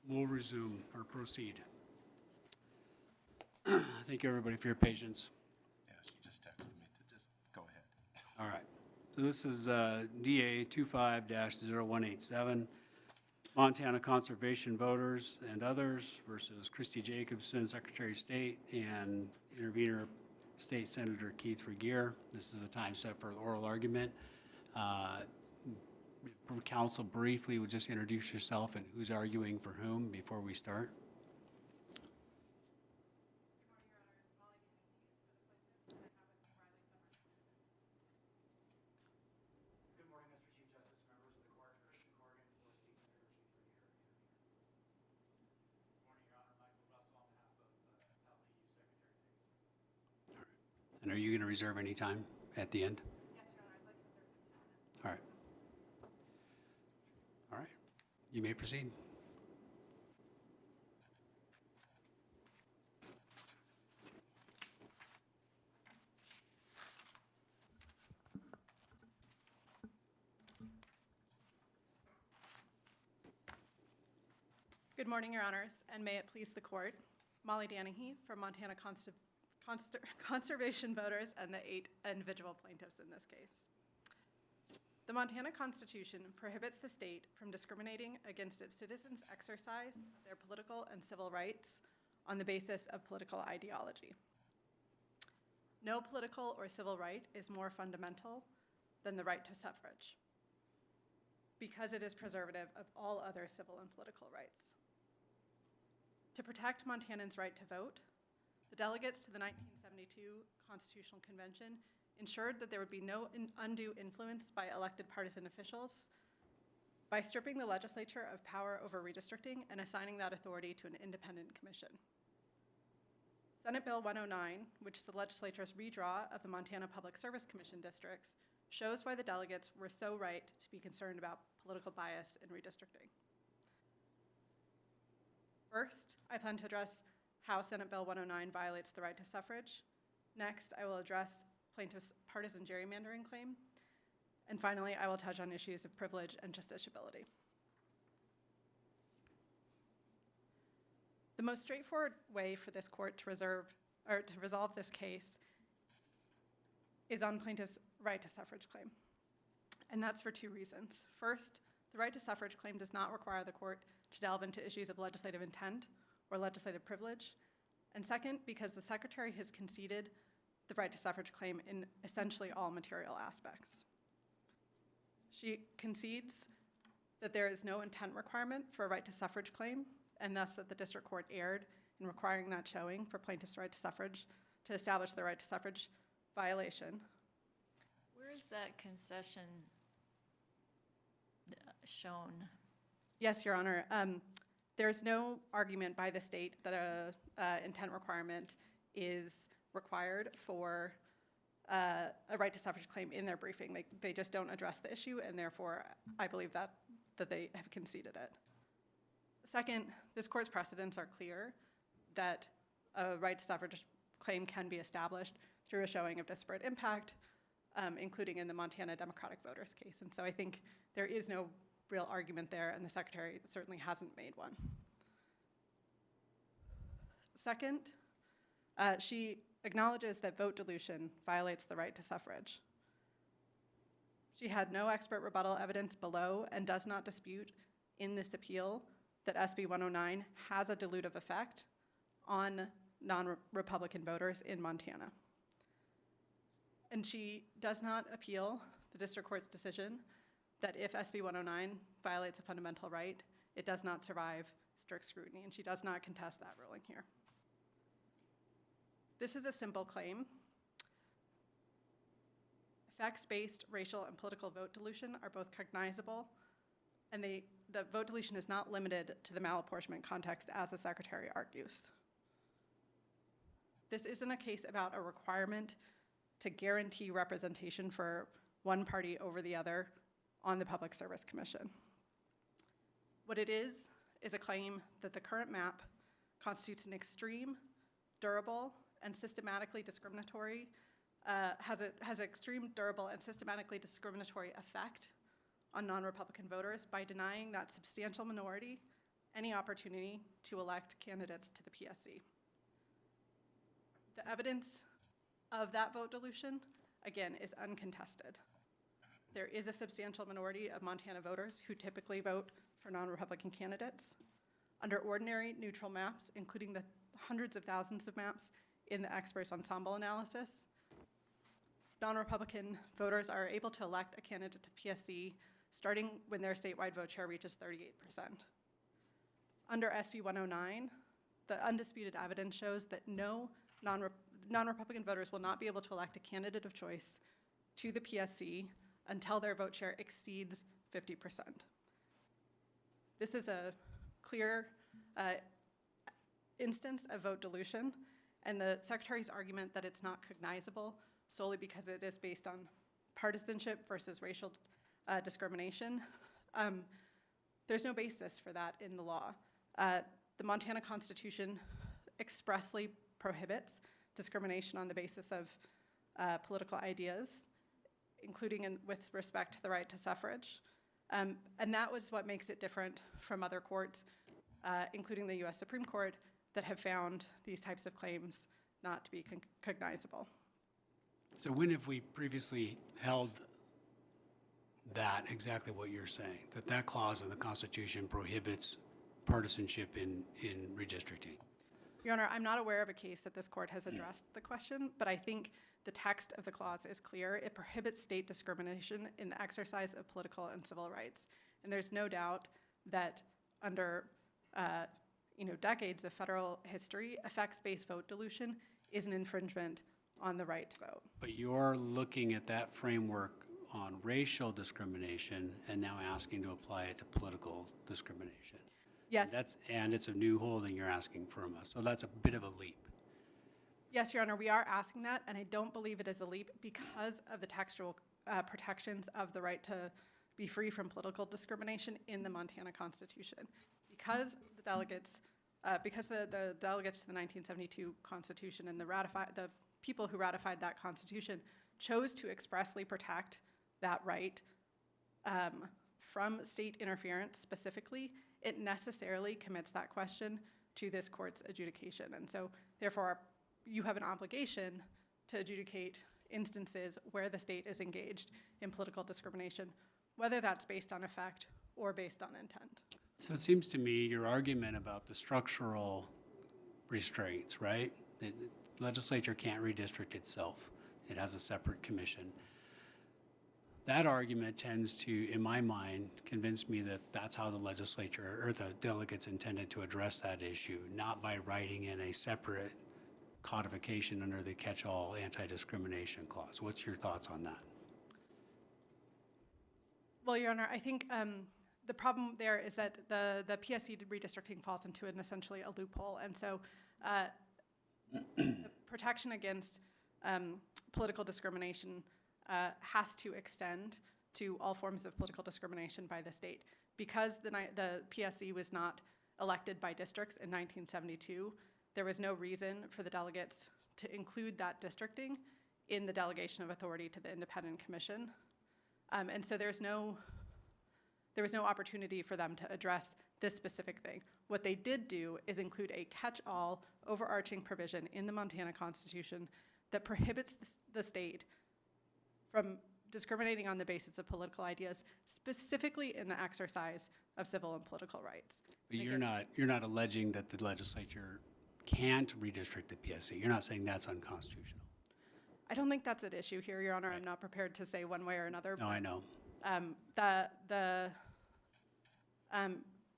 We'll resume or proceed. Thank you, everybody, for your patience. Yeah, she just texted me to just go ahead. All right. So this is DA 25-0187, Montana Conservation Voters and Others versus CHRISTI JACOBSEN, Secretary of State, and Intervenor State Senator Keith REGIER. This is the time set for oral argument. Council, briefly, would just introduce yourself and who's arguing for whom before we start. Good morning, Mr. Chief Justice, members of the court, Christian Corrigan for State Senator Keith REGIER. Good morning, Your Honor, Michael Russell on behalf of Appellee, Secretary of State. And are you going to reserve any time at the end? Yes, Your Honor, I'd like to reserve 10 minutes. All right. All right. You may proceed. Good morning, Your Honors, and may it please the Court. Molly Danahy from Montana Conservation Voters and the 8 individual plaintiffs in this case. The Montana Constitution prohibits the state from discriminating against its citizens' exercise of their political and civil rights on the basis of political ideology. No political or civil right is more fundamental than the right to suffrage, because it is preservative of all other civil and political rights. To protect Montanans' right to vote, the delegates to the 1972 Constitutional Convention ensured that there would be no undue influence by elected partisan officials by stripping the legislature of power over redistricting and assigning that authority to an independent commission. Senate Bill 109, which is the legislature's redraw of the Montana Public Service Commission districts, shows why the delegates were so right to be concerned about political bias in redistricting. First, I plan to address how Senate Bill 109 violates the right to suffrage. Next, I will address plaintiffs' partisan gerrymandering claim. And finally, I will touch on issues of privilege and justiciability. The most straightforward way for this court to resolve this case is on plaintiffs' right to suffrage claim. And that's for 2 reasons. First, the right to suffrage claim does not require the court to delve into issues of legislative intent or legislative privilege. And second, because the Secretary has conceded the right to suffrage claim in essentially all material aspects. She concedes that there is no intent requirement for a right to suffrage claim, and thus that the district court erred in requiring that showing for plaintiffs' right to suffrage to establish the right to suffrage violation. Where is that concession shown? Yes, Your Honor. There's no argument by the state that a intent requirement is required for a right to suffrage claim in their briefing. They just don't address the issue, and therefore I believe that they have conceded it. Second, this court's precedents are clear that a right to suffrage claim can be established through a showing of disparate impact, including in the Montana Democratic Voters case. And so I think there is no real argument there, and the Secretary certainly hasn't made one. Second, she acknowledges that vote dilution violates the right to suffrage. She had no expert rebuttal evidence below and does not dispute in this appeal that SB 109 has a dilutive effect on non-Republican voters in Montana. And she does not appeal the district court's decision that if SB 109 violates a fundamental right, it does not survive strict scrutiny, and she does not contest that ruling here. This is a simple claim. Effects-based racial and political vote dilution are both cognizable, and the vote dilution is not limited to the malapportionment context, as the Secretary argues. This isn't a case about a requirement to guarantee representation for one party over the other on the Public Service Commission. What it is a claim that the current map constitutes an extreme, durable, and systematically discriminatory, has extreme, durable, and systematically discriminatory effect on non-Republican voters by denying that substantial minority any opportunity to elect candidates to the PSC. The evidence of that vote dilution, again, is uncontested. There is a substantial minority of Montana voters who typically vote for non-Republican candidates. Under ordinary neutral maps, including the hundreds of thousands of maps in the experts' ensemble analysis, non-Republican voters are able to elect a candidate to PSC starting when their statewide vote share reaches 38%. Under SB 109, the undisputed evidence shows that no non-Republican voters will not be able to elect a candidate of choice to the PSC until their vote share exceeds 50%. This is a clear instance of vote dilution, and the Secretary's argument that it's not cognizable solely because it is based on partisanship versus racial discrimination, there's no basis for that in the law. The Montana Constitution expressly prohibits discrimination on the basis of political ideas, including with respect to the right to suffrage. And that was what makes it different from other courts, including the US Supreme Court, that have found these types of claims not to be cognizable. So when have we previously held that, exactly what you're saying, that clause in the Constitution prohibits partisanship in redistricting? Your Honor, I'm not aware of a case that this court has addressed the question, but I think the text of the clause is clear. It prohibits state discrimination in the exercise of political and civil rights. And there's no doubt that under decades of federal history, effects-based vote dilution is an infringement on the right to vote. But you're looking at that framework on racial discrimination and now asking to apply it to political discrimination. Yes. And it's a new holding you're asking from us. So that's a bit of a leap. Yes, Your Honor, we are asking that, and I don't believe it is a leap because of the textual protections of the right to be free from political discrimination in the Montana Constitution. Because the delegates to the 1972 Constitution and the people who ratified that Constitution chose to expressly protect that right from state interference specifically, it necessarily commits that question to this court's adjudication. And so, therefore, you have an obligation to adjudicate instances where the state is engaged in political discrimination, whether that's based on effect or based on intent. So it seems to me your argument about the structural restraints, right? The legislature can't redistrict itself. It has a separate commission. That argument tends to, in my mind, convince me that that's how the legislature or the delegates intended to address that issue, not by writing in a separate codification under the catch-all anti-discrimination clause. What's your thoughts on that? Well, Your Honor, I think the problem there is that the PSC redistricting falls into essentially a loophole. And so the protection against political discrimination has to extend to all forms of political discrimination by the state. Because the PSC was not elected by districts in 1972, there was no reason for the delegates to include that districting in the delegation of authority to the independent commission. And so there was no opportunity for them to address this specific thing. What they did do is include a catch-all overarching provision in the Montana Constitution that prohibits the state from discriminating on the basis of political ideas, specifically in the exercise of civil and political rights. But you're not alleging that the legislature can't redistrict the PSC. You're not saying that's unconstitutional. I don't think that's at issue here, Your Honor. Right. I'm not prepared to say one way or another. No, I know.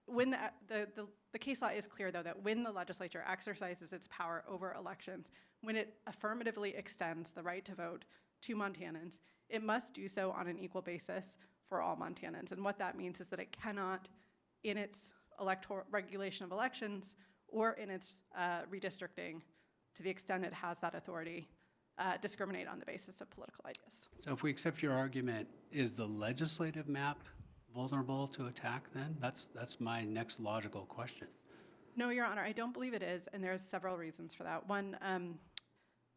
When the case law is clear, though, that when the legislature exercises its power over elections, when it affirmatively extends the right to vote to Montanans, it must do so on an equal basis for all Montanans. And what that means is that it cannot, in its electoral regulation of elections or in its redistricting, to the extent it has that authority, discriminate on the basis of political ideas. So if we accept your argument, is the legislative map vulnerable to attack then? That's my next logical question. No, Your Honor, I don't believe it is, and there's several reasons for that. One,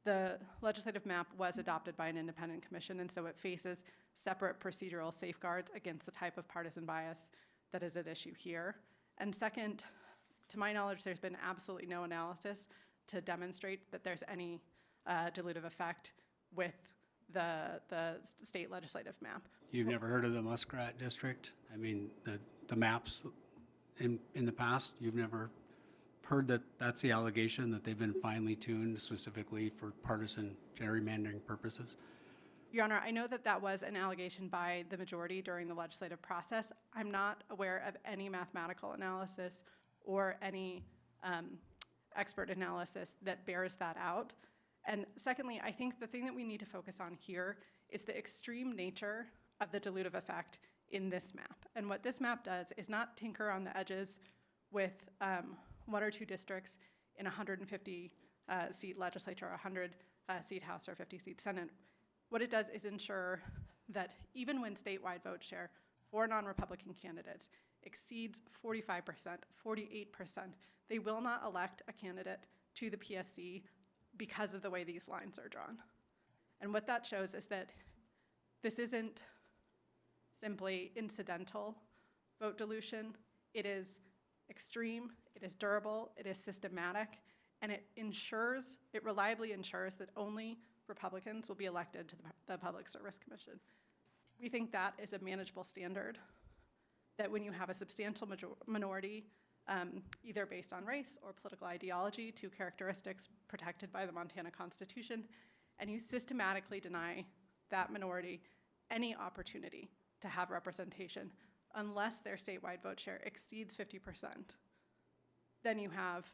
the legislative map was adopted by an independent commission, and so it faces separate procedural safeguards against the type of partisan bias that is at issue here. And second, to my knowledge, there's been absolutely no analysis to demonstrate that there's any dilutive effect with the state legislative map. You've never heard of the Muskrat District? I mean, the maps in the past, you've never heard that that's the allegation, that they've been finely tuned specifically for partisan gerrymandering purposes? Your Honor, I know that that was an allegation by the majority during the legislative process. I'm not aware of any mathematical analysis or any expert analysis that bears that out. And secondly, I think the thing that we need to focus on here is the extreme nature of the dilutive effect in this map. And what this map does is not tinker on the edges with 1 or 2 districts in a 150 seat legislature, or 100 seat House, or 50 seat Senate. What it does is ensure that even when statewide vote share for non-Republican candidates exceeds 45%, 48%, they will not elect a candidate to the PSC because of the way these lines are drawn. And what that shows is that this isn't simply incidental vote dilution. It is extreme, it is durable, it is systematic, and it reliably ensures that only Republicans will be elected to the Public Service Commission. We think that is a manageable standard, that when you have a substantial minority, either based on race or political ideology, 2 characteristics protected by the Montana Constitution, and you systematically deny that minority any opportunity to have representation unless their statewide vote share exceeds 50%, then you have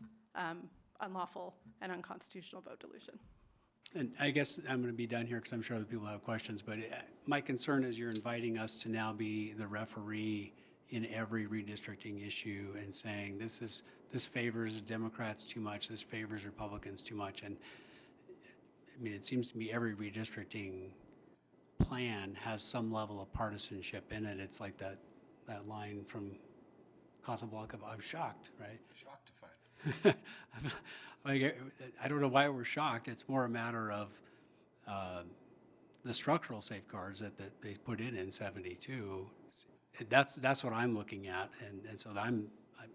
unlawful and unconstitutional vote dilution. And I guess I'm going to be done here because I'm sure other people have questions, but my concern is you're inviting us to now be the referee in every redistricting issue and saying this favors Democrats too much, this favors Republicans too much. And I mean, it seems to me every redistricting plan has some level of partisanship in it. It's like that line from Casablanca, I'm shocked, right? Shocked to find it. Like, I don't know why we're shocked. It's more a matter of the structural safeguards that they put in 72. That's what I'm looking at, and so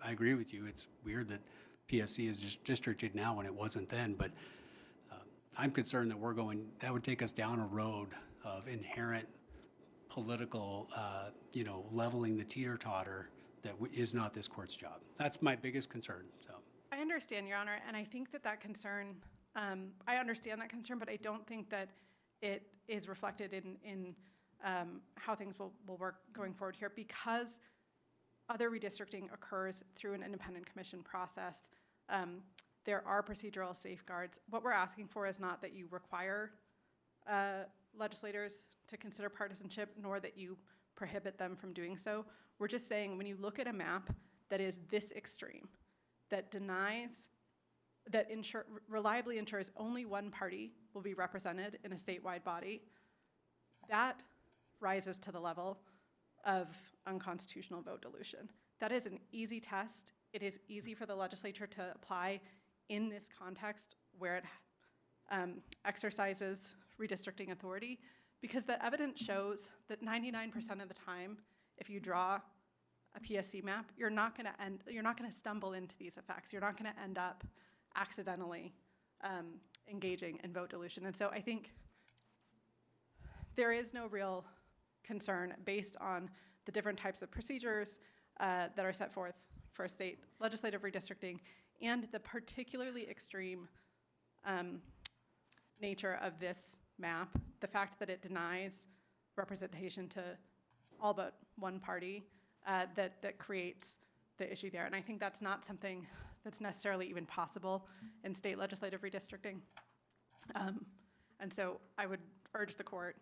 I agree with you. It's weird that PSC is just districted now when it wasn't then, but I'm concerned that that would take us down a road of inherent political, leveling the teeter-totter that is not this court's job. That's my biggest concern, so. I understand, Your Honor, and I think that concern, I understand that concern, but I don't think that it is reflected in how things will work going forward here, because other redistricting occurs through an independent commission process. There are procedural safeguards. What we're asking for is not that you require legislators to consider partisanship, nor that you prohibit them from doing so. We're just saying when you look at a map that is this extreme, that reliably ensures only one party will be represented in a statewide body, that rises to the level of unconstitutional vote dilution. That is an easy test. It is easy for the legislature to apply in this context where it exercises redistricting authority, because the evidence shows that 99% of the time, if you draw a PSC map, you're not going to stumble into these effects. You're not going to end up accidentally engaging in vote dilution. And so I think there is no real concern based on the different types of procedures that are set forth for state legislative redistricting and the particularly extreme nature of this map, the fact that it denies representation to all but one party, that creates the issue there. And I think that's not something that's necessarily even possible in state legislative redistricting. And so I would urge the court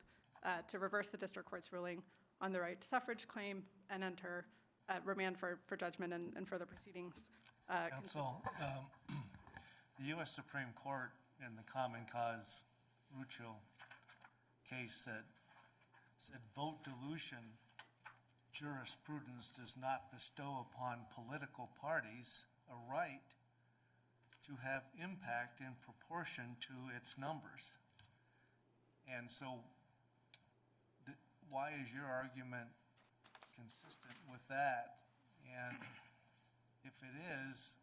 to reverse the district court's ruling on the right to suffrage claim and enter remand for judgment and further proceedings. Counsel, the U.S. Supreme Court in the Common Cause Rucho case said vote dilution jurisprudence does not bestow upon political parties a right to have impact in proportion to its numbers. And so why is your argument consistent with that? And if it is,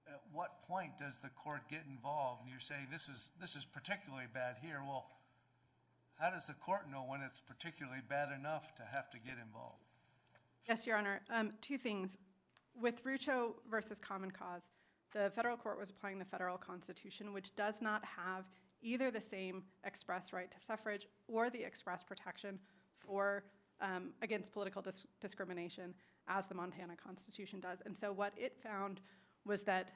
at what point does the court get involved? And you're saying this is particularly bad here. Well, how does the court know when it's particularly bad enough to have to get involved? Yes, Your Honor. Two things. With Rucho versus Common Cause, the federal court was applying the federal constitution, which does not have either the same express right to suffrage or the express protection for against political discrimination as the Montana Constitution does. And so what it found was that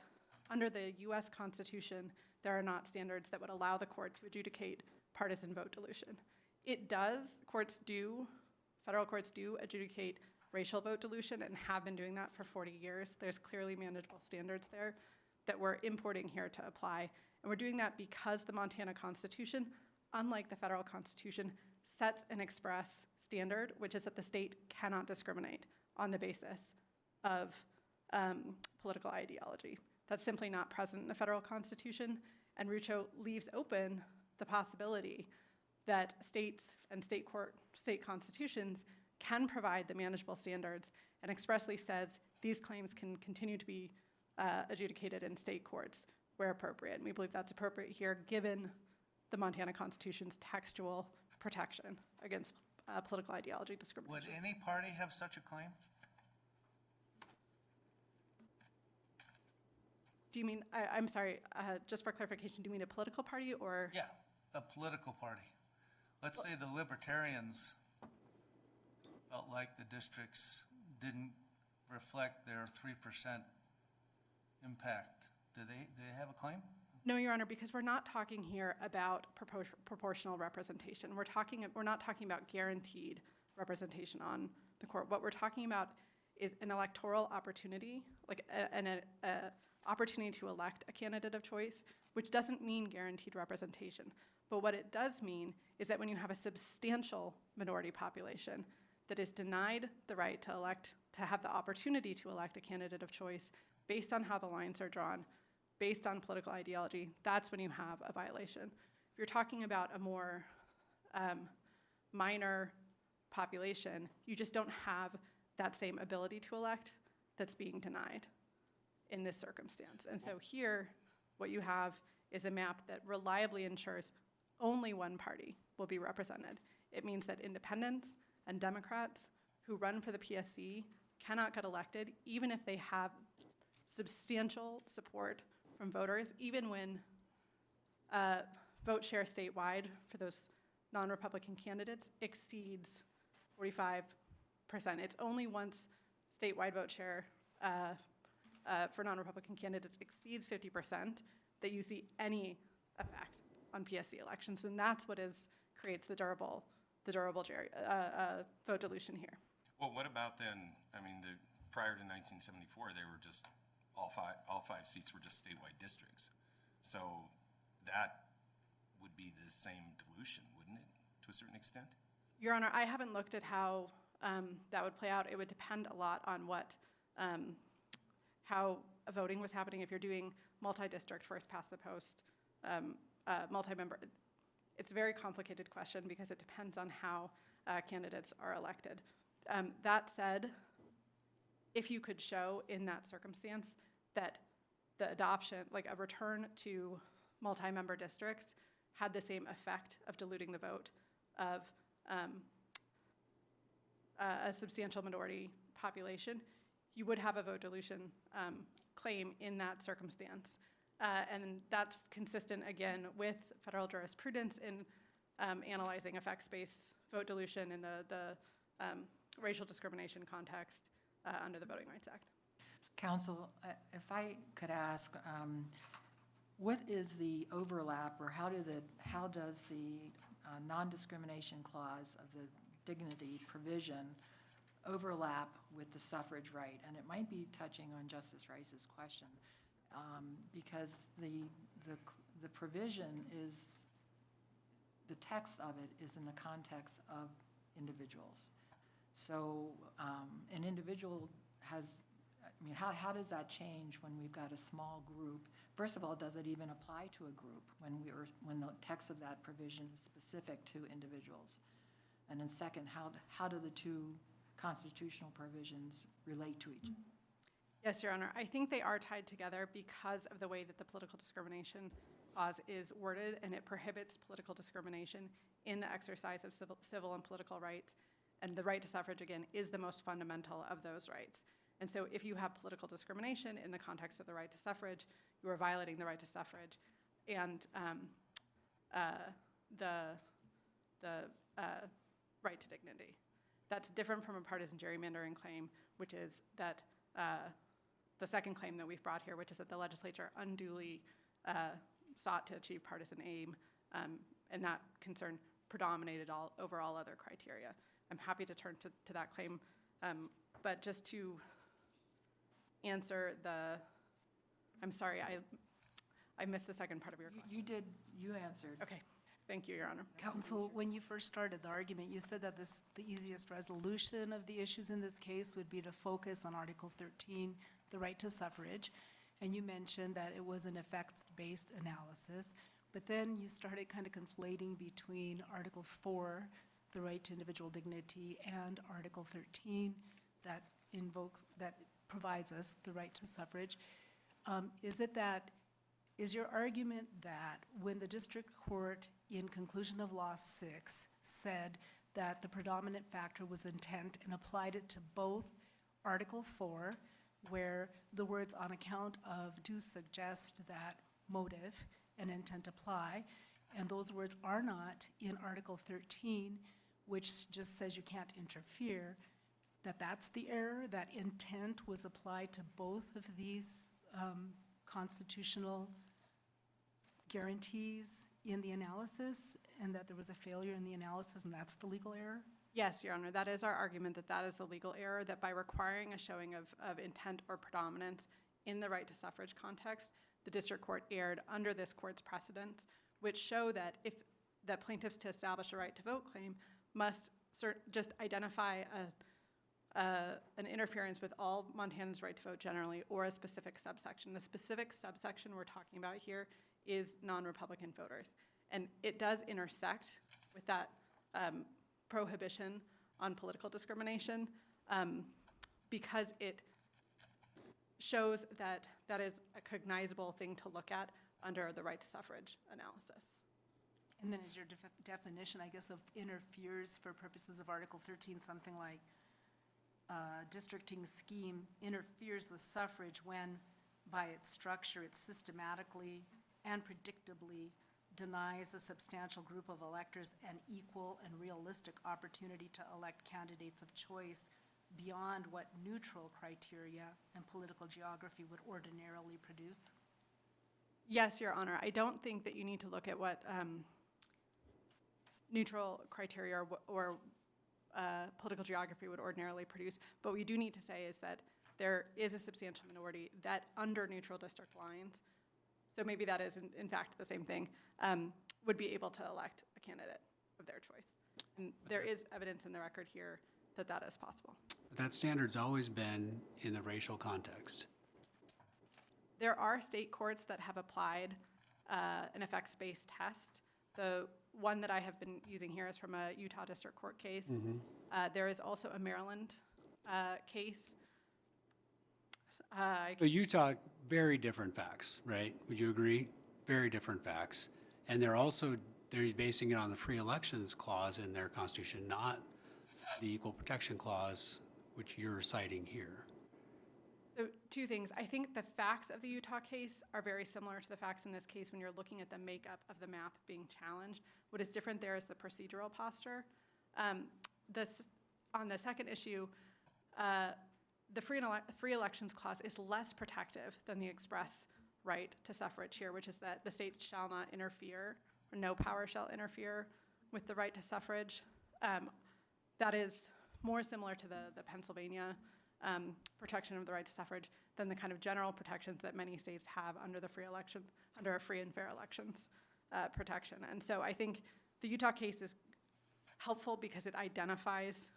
under the U.S. Constitution, there are not standards that would allow the court to adjudicate partisan vote dilution. It does, federal courts do adjudicate racial vote dilution and have been doing that for 40 years. There's clearly manageable standards there that we're importing here to apply. And we're doing that because the Montana Constitution, unlike the federal Constitution, sets an express standard, which is that the state cannot discriminate on the basis of political ideology. That's simply not present in the federal Constitution, and Rucho leaves open the possibility that states and state constitutions can provide the manageable standards and expressly says these claims can continue to be adjudicated in state courts where appropriate. And we believe that's appropriate here given the Montana Constitution's textual protection against political ideology discrimination. Would any party have such a claim? Do you mean, I'm sorry, just for clarification, do you mean a political party or? Yeah, a political party. Let's say the Libertarians felt like the districts didn't reflect their 3% impact. Do they have a claim? No, Your Honor, because we're not talking here about proportional representation. We're not talking about guaranteed representation on the court. What we're talking about is an electoral opportunity, like an opportunity to elect a candidate of choice, which doesn't mean guaranteed representation. But what it does mean is that when you have a substantial minority population that is denied the right to elect, to have the opportunity to elect a candidate of choice based on how the lines are drawn, based on political ideology, that's when you have a violation. If you're talking about a more minor population, you just don't have that same ability to elect that's being denied in this circumstance. And so here, what you have is a map that reliably ensures only one party will be represented. It means that independents and Democrats who run for the PSC cannot get elected, even if they have substantial support from voters, even when vote share statewide for those non-Republican candidates exceeds 45%. It's only once statewide vote share for non-Republican candidates exceeds 50% that you see any effect on PSC elections, and that's what creates the durable vote dilution here. Well, what about then, I mean, prior to 1974, they were just, all five seats were just statewide districts. So that would be the same dilution, wouldn't it, to a certain extent? Your Honor, I haven't looked at how that would play out. It would depend a lot on how voting was happening. If you're doing multi-district, first past the post, multi-member, it's a very complicated question because it depends on how candidates are elected. That said, if you could show in that circumstance that the adoption, like a return to multi-member districts, had the same effect of diluting the vote of a substantial minority population, you would have a vote dilution claim in that circumstance. And that's consistent, again, with federal jurisprudence in analyzing effects-based vote dilution in the racial discrimination context under the Voting Rights Act. Counsel, if I could ask, what is the overlap, or how does the non-discrimination clause of the dignity provision overlap with the suffrage right? And it might be touching on Justice Rice's question, because the provision is, the text of it is in the context of individuals. So an individual has, I mean, how does that change when we've got a small group? First of all, does it even apply to a group when the text of that provision is specific to individuals? And then second, how do the two constitutional provisions relate to each other? Yes, Your Honor. I think they are tied together because of the way that the political discrimination clause is worded, and it prohibits political discrimination in the exercise of civil and political rights. And the right to suffrage, again, is the most fundamental of those rights. And so if you have political discrimination in the context of the right to suffrage, you are violating the right to suffrage and the right to dignity. That's different from a partisan gerrymandering claim, which is that the second claim that we've brought here, which is that the legislature unduly sought to achieve partisan aim, and that concern predominated over all other criteria. I'm happy to turn to that claim, but just to answer I'm sorry, I missed the second part of your question. You answered. Okay, thank you, Your Honor. Counsel, when you first started the argument, you said that the easiest resolution of the issues in this case would be to focus on Article 13, the right to suffrage, and you mentioned that it was an effects-based analysis, but then you started kind of conflating between Article 4, the right to individual dignity, and Article 13, that provides us the right to suffrage. Is your argument that when the district court in conclusion of Law 6 said that the predominant factor was intent and applied it to both Article 4, where the words on account of do suggest that motive and intent apply, and those words are not in Article 13, which just says you can't interfere, that's the error, that intent was applied to both of these constitutional guarantees in the analysis, and that there was a failure in the analysis, and that's the legal error? Yes, Your Honor, that is our argument, that is the legal error, that by requiring a showing of intent or predominance in the right to suffrage context, the district court erred under this court's precedents, which show that that plaintiffs to establish a right to vote claim must just identify an interference with all Montanans' right to vote generally, or a specific subsection. The specific subsection we're talking about here is non-Republican voters. And it does intersect with that prohibition on political discrimination because it shows that that is a cognizable thing to look at under the right to suffrage analysis. And then is your definition, I guess, of interferes for purposes of Article 13 something like districting scheme interferes with suffrage when, by its structure, it systematically and predictably denies a substantial group of electors an equal and realistic opportunity to elect candidates of choice beyond what neutral criteria and political geography would ordinarily produce? Yes, Your Honor. I don't think that you need to look at what neutral criteria or political geography would ordinarily produce. But what we do need to say is that there is a substantial minority that under neutral district lines, so maybe that is in fact the same thing, would be able to elect a candidate of their choice. And there is evidence in the record here that that is possible. That standard's always been in the racial context. There are state courts that have applied an effects-based test. The one that I have been using here is from a Utah District Court case. There is also a Maryland case. So Utah, very different facts, right? Would you agree? Very different facts. And they're basing it on the free elections clause in their constitution, not the equal protection clause, which you're citing here. So two things. I think the facts of the Utah case are very similar to the facts in this case when you're looking at the makeup of the map being challenged. What is different there is the procedural posture. On the second issue, the free elections clause is less protective than the express right to suffrage here, which is that the state shall not interfere, or no power shall interfere with the right to suffrage. That is more similar to the Pennsylvania protection of the right to suffrage than the kind of general protections that many states have under a free and fair elections protection. And so I think the Utah case is helpful because it identifies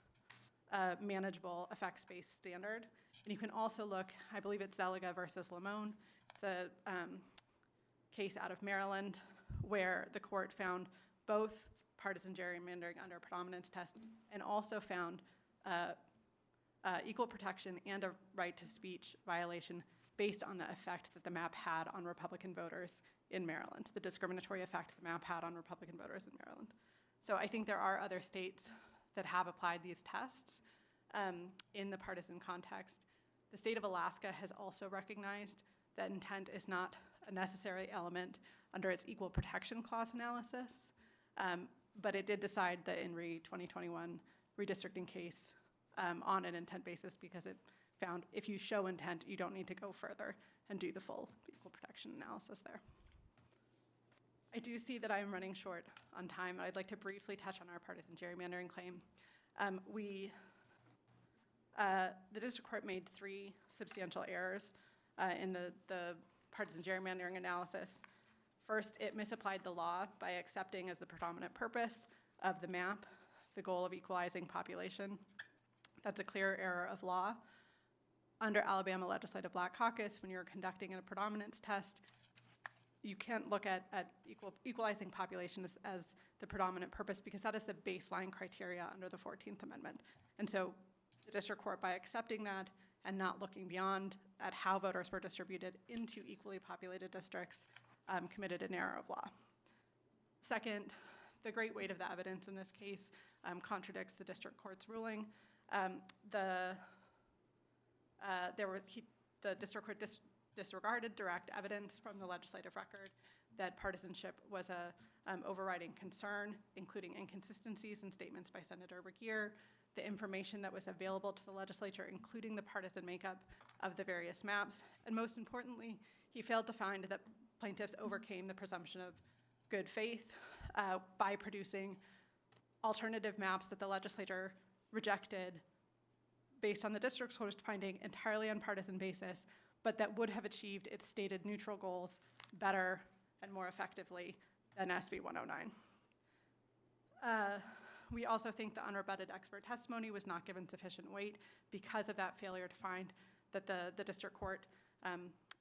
a manageable effects-based standard. And you can also look, I believe it's Zeliga versus Limon. It's a case out of Maryland where the court found both partisan gerrymandering under a predominance test and also found equal protection and a right to speech violation based on the effect that the map had on Republican voters in Maryland, the discriminatory effect the map had on Republican voters in Maryland. So I think there are other states that have applied these tests in the partisan context. The state of Alaska has also recognized that intent is not a necessary element under its Equal Protection Clause analysis, but it did decide the INRI 2021 redistricting case on an intent basis because it found if you show intent, you don't need to go further and do the full equal protection analysis there. I do see that I'm running short on time. I'd like to briefly touch on our partisan gerrymandering claim. The district court made 3 substantial errors in the partisan gerrymandering analysis. First, it misapplied the law by accepting as the predominant purpose of the map the goal of equalizing population. That's a clear error of law. Under Alabama Legislative Black Caucus, when you're conducting a predominance test, you can't look at equalizing population as the predominant purpose because that is the baseline criteria under the 14th Amendment. And so the district court, by accepting that and not looking beyond at how voters were distributed into equally populated districts, committed an error of law. Second, the great weight of the evidence in this case contradicts the district court's ruling. The district court disregarded direct evidence from the legislative record that partisanship was a overriding concern, including inconsistencies in statements by Senator REGIER, the information that was available to the legislature, including the partisan makeup of the various maps, and most importantly, he failed to find that plaintiffs overcame the presumption of good faith by producing alternative maps that the legislature rejected based on the district court's finding entirely on partisan basis, but that would have achieved its stated neutral goals better and more effectively than SB 109. We also think the unrebutted expert testimony was not given sufficient weight because of that failure to find that the district court,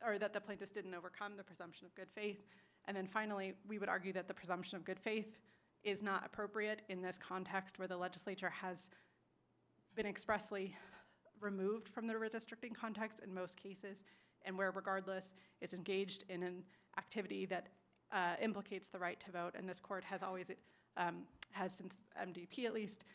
or that the plaintiffs didn't overcome the presumption of good faith. And then finally, we would argue that the presumption of good faith is not appropriate in this context where the legislature has been expressly removed from the redistricting context in most cases, and where regardless is engaged in an activity that implicates the right to vote. And this court has always, has since MDP at least,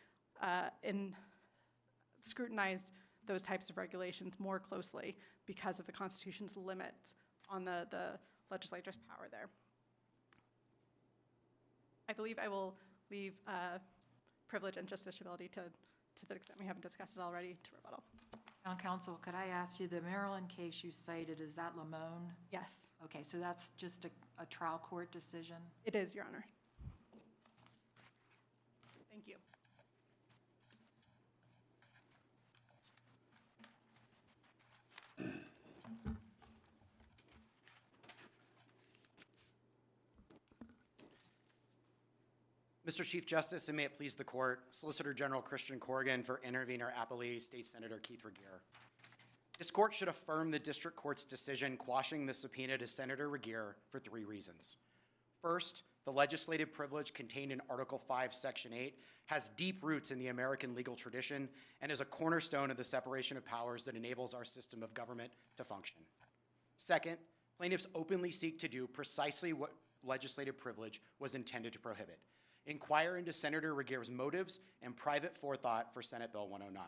scrutinized those types of regulations more closely because of the Constitution's limits on the legislature's power there. I believe I will leave privilege and justiciability to the extent we haven't discussed it already to rebuttal. Town Council, could I ask you, the Maryland case you cited, is that Lamone? Yes, Okay, so that's just a trial court decision? it is, Your Honor. Thank you. Mr. Chief Justice, and may it please the court, Solicitor General Christian Corrigan for Intervenor Appellee, State Senator Keith REGIER. This court should affirm the district court's decision quashing the subpoena to Senator REGIER for 3 reasons. First, the legislative privilege contained in Article 5, Section 8 has deep roots in the American legal tradition and is a cornerstone of the separation of powers that enables our system of government to function. Second, plaintiffs openly seek to do precisely what legislative privilege was intended to prohibit: inquire into Senator REGIER's motives and private forethought for Senate Bill 109.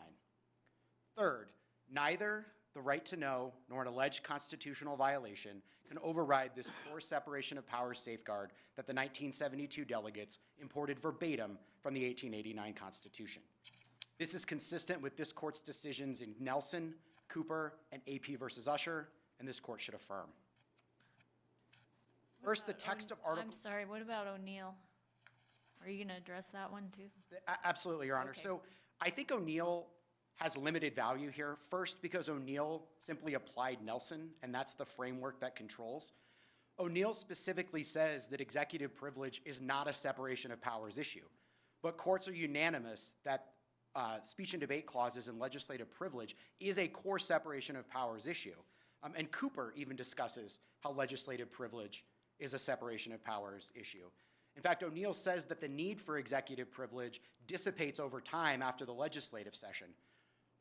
Third, neither the right to know nor an alleged constitutional violation can override this core separation of powers safeguard that the 1972 delegates imported verbatim from the 1889 Constitution. This is consistent with this court's decisions in Nelson, Cooper, and AP versus Usher, and this court should affirm. First, the text of Article... I'm sorry, what about O'Neill? Are you going to address that one too? Absolutely, Your Honor. Okay. So I think O'Neill has limited value here. First, because O'Neill simply applied Nelson, and that's the framework that controls. O'Neill specifically says that executive privilege is not a separation of powers issue, but courts are unanimous that speech and debate clauses and legislative privilege is a core separation of powers issue. And Cooper even discusses how legislative privilege is a separation of powers issue. In fact, O'Neill says that the need for executive privilege dissipates over time after the legislative session.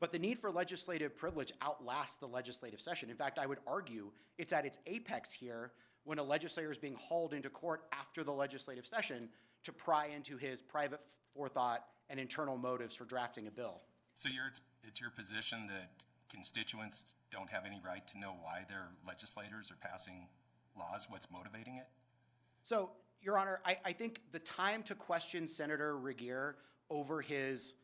But the need for legislative privilege outlasts the legislative session. In fact, I would argue it's at its apex here when a legislator is being hauled into court after the legislative session to pry into his private forethought and internal motives for drafting a bill. So it's your position that constituents don't have any right to know why their legislators are passing laws, what's motivating it? So, Your Honor, I think the time to question Senator Regier over his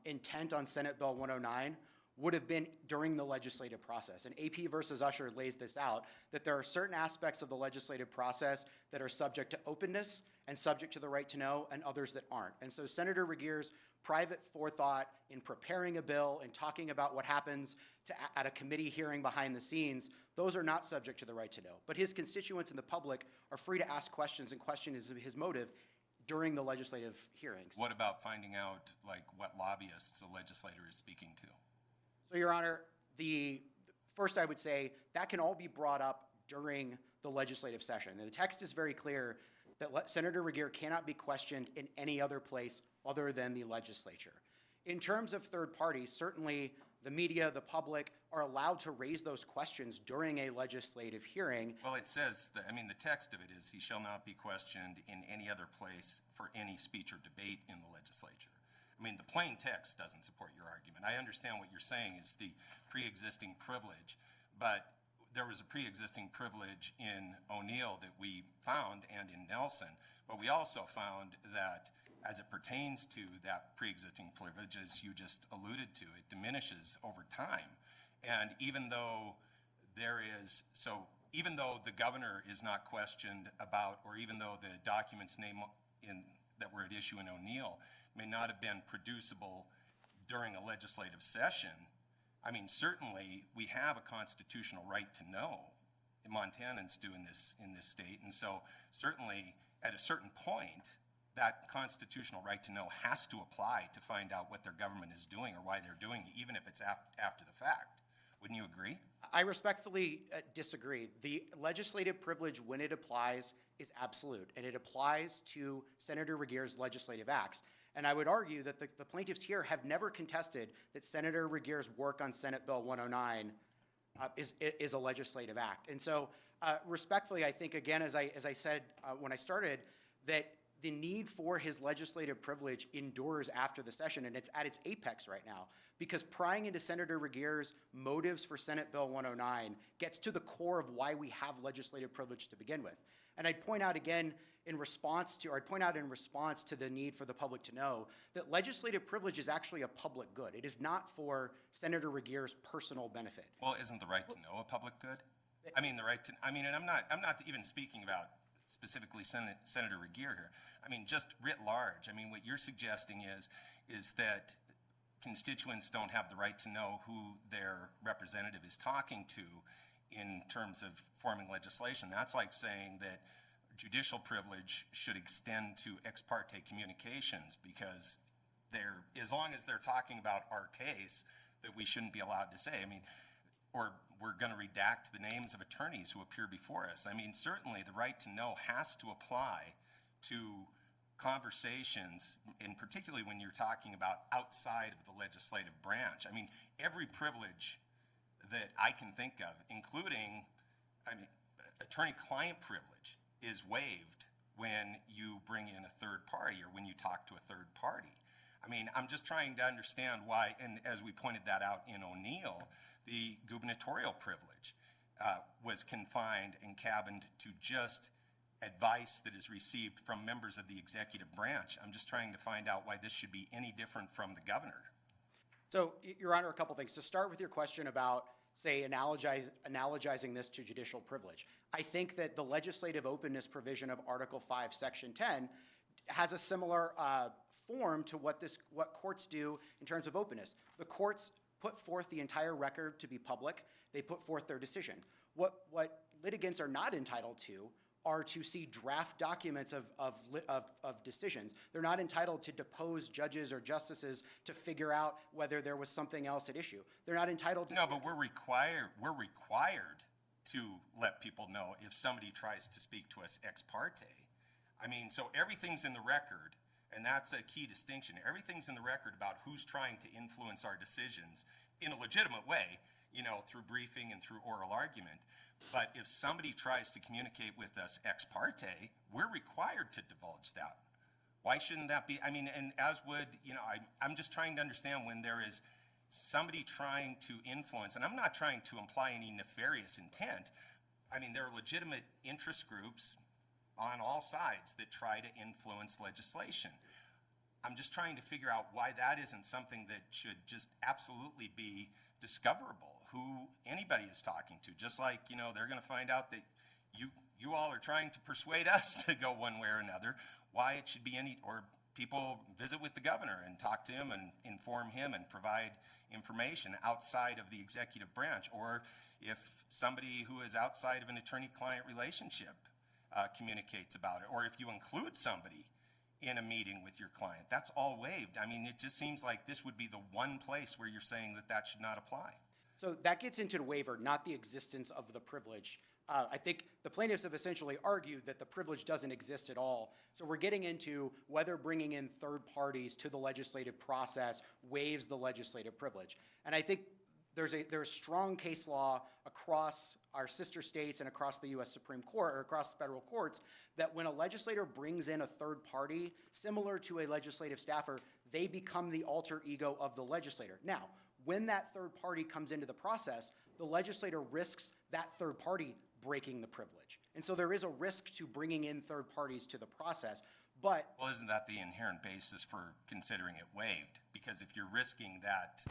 intent on Senate Bill 109 would have been during the legislative process. And AP versus Usher lays this out, that there are certain aspects of the legislative process that are subject to openness and subject to the right to know, and others that aren't. And so Senator Regier's private forethought in preparing a bill and talking about what happens at a committee hearing behind the scenes, those are not subject to the right to know. But his constituents and the public are free to ask questions and question his motive during the legislative hearings. What about finding out, like, what lobbyists a legislator is speaking to? So, Your Honor, first I would say that can all be brought up during the legislative session. And the text is very clear that Senator Regier cannot be questioned in any other place other than the legislature. In terms of third parties, certainly the media, the public are allowed to raise those questions during a legislative hearing. Well, it says, the text of it is, he shall not be questioned in any other place for any speech or debate in the legislature. I mean, the plain text doesn't support your argument. I understand what you're saying is the pre-existing privilege, but there was a pre-existing privilege in O'Neill that we found and in Nelson, but we also found that as it pertains to that pre-existing privilege, as you just alluded to, it diminishes over time. And even though even though the governor is not questioned about, or even though the documents that were at issue in O'Neill may not have been producible during a legislative session, I mean, certainly we have a constitutional right to know. Montanans do in this state, and so certainly at a certain point, that constitutional right to know has to apply to find out what their government is doing or why they're doing it, even if it's after the fact. Wouldn't you agree? I respectfully disagree. The legislative privilege, when it applies, is absolute, and it applies to Senator Regier's legislative acts. And I would argue that the plaintiffs here have never contested that Senator Regier's work on Senate Bill 109 is a legislative act. And so respectfully, I think, again, as I said when I started, that the need for his legislative privilege endures after the session, and it's at its apex right now, because prying into Senator Regier's motives for Senate Bill 109 gets to the core of why we have legislative privilege to begin with. And I'd point out again in response to the need for the public to know that legislative privilege is actually a public good. It is not for Senator Regier's personal benefit. Well, isn't the right to know a public good? I mean, and I'm not even speaking about specifically Senator Regier here. I mean, just writ large. I mean, what you're suggesting is that constituents don't have the right to know who their representative is talking to in terms of forming legislation. That's like saying that judicial privilege should extend to ex parte communications, because as long as they're talking about our case, that we shouldn't be allowed to say. I mean, or we're going to redact the names of attorneys who appear before us. I mean, certainly the right to know has to apply to conversations, and particularly when you're talking about outside of the legislative branch. I mean, every privilege that I can think of, including, attorney-client privilege, is waived when you bring in a third party or when you talk to a third party. I mean, I'm just trying to understand why, and as we pointed that out in O'Neill, the gubernatorial privilege was confined and cabined to just advice that is received from members of the executive branch. I'm just trying to find out why this should be any different from the governor. So, Your Honor, a couple things. To start with your question about, say, analogizing this to judicial privilege, I think that the legislative openness provision of Article 5, Section 10 has a similar form to what courts do in terms of openness. The courts put forth the entire record to be public. They put forth their decision. What litigants are not entitled to are to see draft documents of decisions. They're not entitled to depose judges or justices to figure out whether there was something else at issue. They're not entitled to— No, but we're required to let people know if somebody tries to speak to us ex parte. I mean, so everything's in the record, And that's a key distinction. Everything's in the record about who's trying to influence our decisions in a legitimate way, you know, through briefing and through oral argument. But if somebody tries to communicate with us ex parte, we're required to divulge that. Why shouldn't that be? I mean, and as would, you know, I'm just trying to understand when there is somebody trying to influence, and I'm not trying to imply any nefarious intent. I mean, there are legitimate interest groups on all sides that try to influence legislation. I'm just trying to figure out why that isn't something that should just absolutely be discoverable, who anybody is talking to. Just like, you know, they're going to find out that you all are trying to persuade us to go one way or another, why it should be any, or people visit with the governor and talk to him and inform him and provide information outside of the executive branch, or if somebody who is outside of an attorney-client relationship communicates about it, or if you include somebody in a meeting with your client, that's all waived. I mean, it just seems like this would be the one place where you're saying that that should not apply. So that gets into the waiver, not the existence of the privilege. I think the plaintiffs have essentially argued that the privilege doesn't exist at all. So we're getting into whether bringing in third parties to the legislative process waives the legislative privilege. And I think there's strong case law across our sister states and across the U.S. Supreme Court, or across federal courts, that when a legislator brings in a third party, similar to a legislative staffer, they become the alter ego of the legislator. Now, when that third party comes into the process, the legislator risks that third party breaking the privilege. And so there is a risk to bringing in third parties to the process, but... Well, isn't that the inherent basis for considering it waived? Because if you're risking that,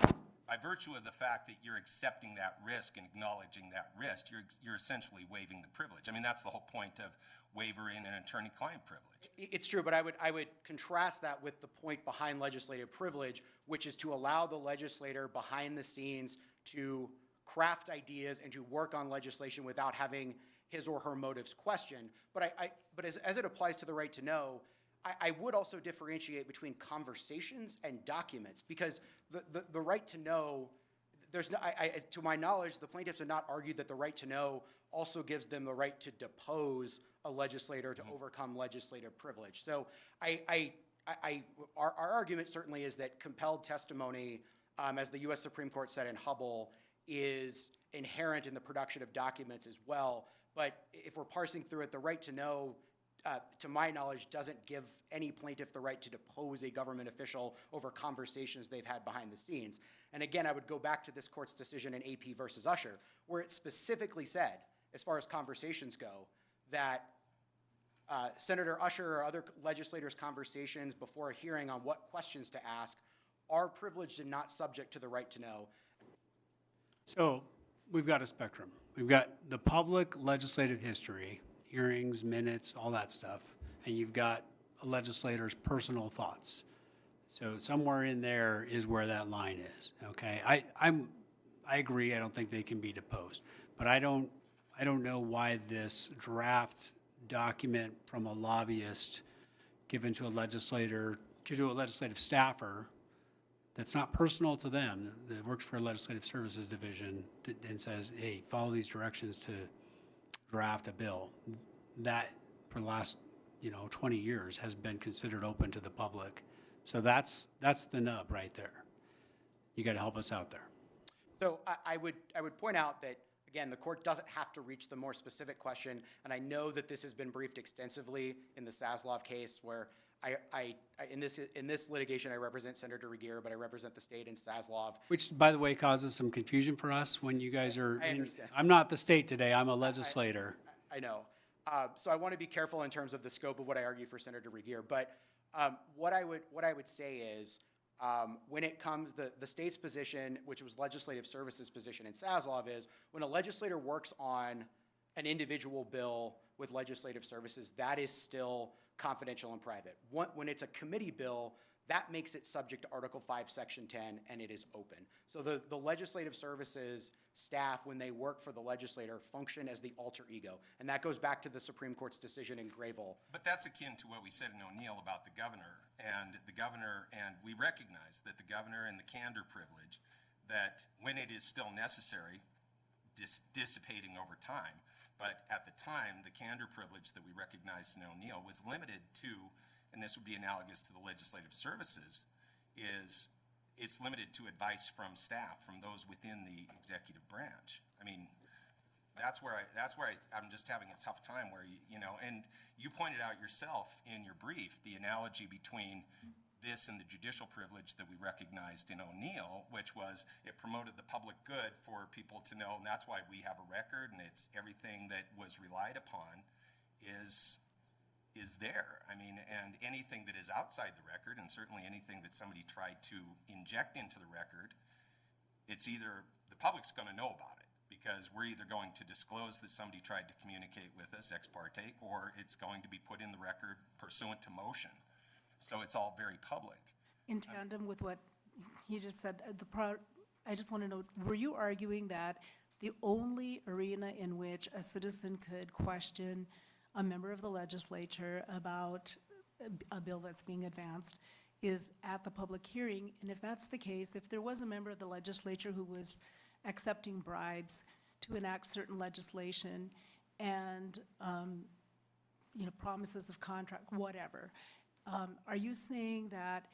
by virtue of the fact that you're accepting that risk and acknowledging that risk, you're essentially waiving the privilege. I mean, that's the whole point of waiver in an attorney-client privilege. It's true, but I would contrast that with the point behind legislative privilege, which is to allow the legislator behind the scenes to craft ideas and to work on legislation without having his or her motives questioned. But as it applies to the right to know, I would also differentiate between conversations and documents, because the right to know, to my knowledge, the plaintiffs have not argued that the right to know also gives them the right to depose a legislator to overcome legislative privilege. So our argument certainly is that compelled testimony, as the U.S. Supreme Court said in Hubble, is inherent in the production of documents as well. But if we're parsing through it, the right to know, to my knowledge, doesn't give any plaintiff the right to depose a government official over conversations they've had behind the scenes. And again, I would go back to this court's decision in AP versus Usher, where it specifically said, as far as conversations go, that Senator Usher or other legislators' conversations before a hearing on what questions to ask are privileged and not subject to the right to know. So we've got a spectrum. We've got the public legislative history, hearings, minutes, all that stuff, and you've got a legislator's personal thoughts. So somewhere in there is where that line is, okay? I agree, I don't think they can be deposed, but I don't know why this draft document from a lobbyist given to a legislator, to a legislative staffer, that's not personal to them, that works for a legislative services division, and says, hey, follow these directions to draft a bill. That, for the last 20 years, has been considered open to the public. So that's the nub right there. You got to help us out there. So I would point out that, again, the court doesn't have to reach the more specific question, and I know that this has been briefed extensively in the Saslov case, where in this litigation, I represent Senator REGIER, but I represent the state in Saslov. Which, by the way, causes some confusion for us when you guys are. I understand. I'm not the state today. I'm a legislator. I know. So I want to be careful in terms of the scope of what I argue for Senator REGIER. But what I would say is, when it comes, the state's position, which was legislative services position in Saslov, is when a legislator works on an individual bill with legislative services, that is still confidential and private. When it's a committee bill, that makes it subject to Article 5, Section 10, and it is open. So the legislative services staff, when they work for the legislator, function as the alter ego. And that goes back to the Supreme Court's decision in Grayville. But that's akin to what we said in O'Neill about the governor, and we recognize that the governor and the candor privilege, that when it is still necessary, dissipating over time, but at the time, the candor privilege that we recognized in O'Neill was limited to and this would be analogous to the legislative services, is it's limited to advice from staff, from those within the executive branch. I mean, that's where I'm just having a tough time where, and you pointed out yourself in your brief, the analogy between this and the judicial privilege that we recognized in O'Neill, which was it promoted the public good for people to know, and that's why we have a record, and it's everything that was relied upon is there. I mean, and anything that is outside the record, and certainly anything that somebody tried to inject into the record, it's either the public's going to know about it, because we're either going to disclose that somebody tried to communicate with us ex parte, or it's going to be put in the record pursuant to motion. So it's all very public. In tandem with what you just said, I just want to know, were you arguing that the only arena in which a citizen could question a member of the legislature about a bill that's being advanced is at the public hearing? And if that's the case, if there was a member of the legislature who was accepting bribes to enact certain legislation and, promises of contract, whatever, are you saying that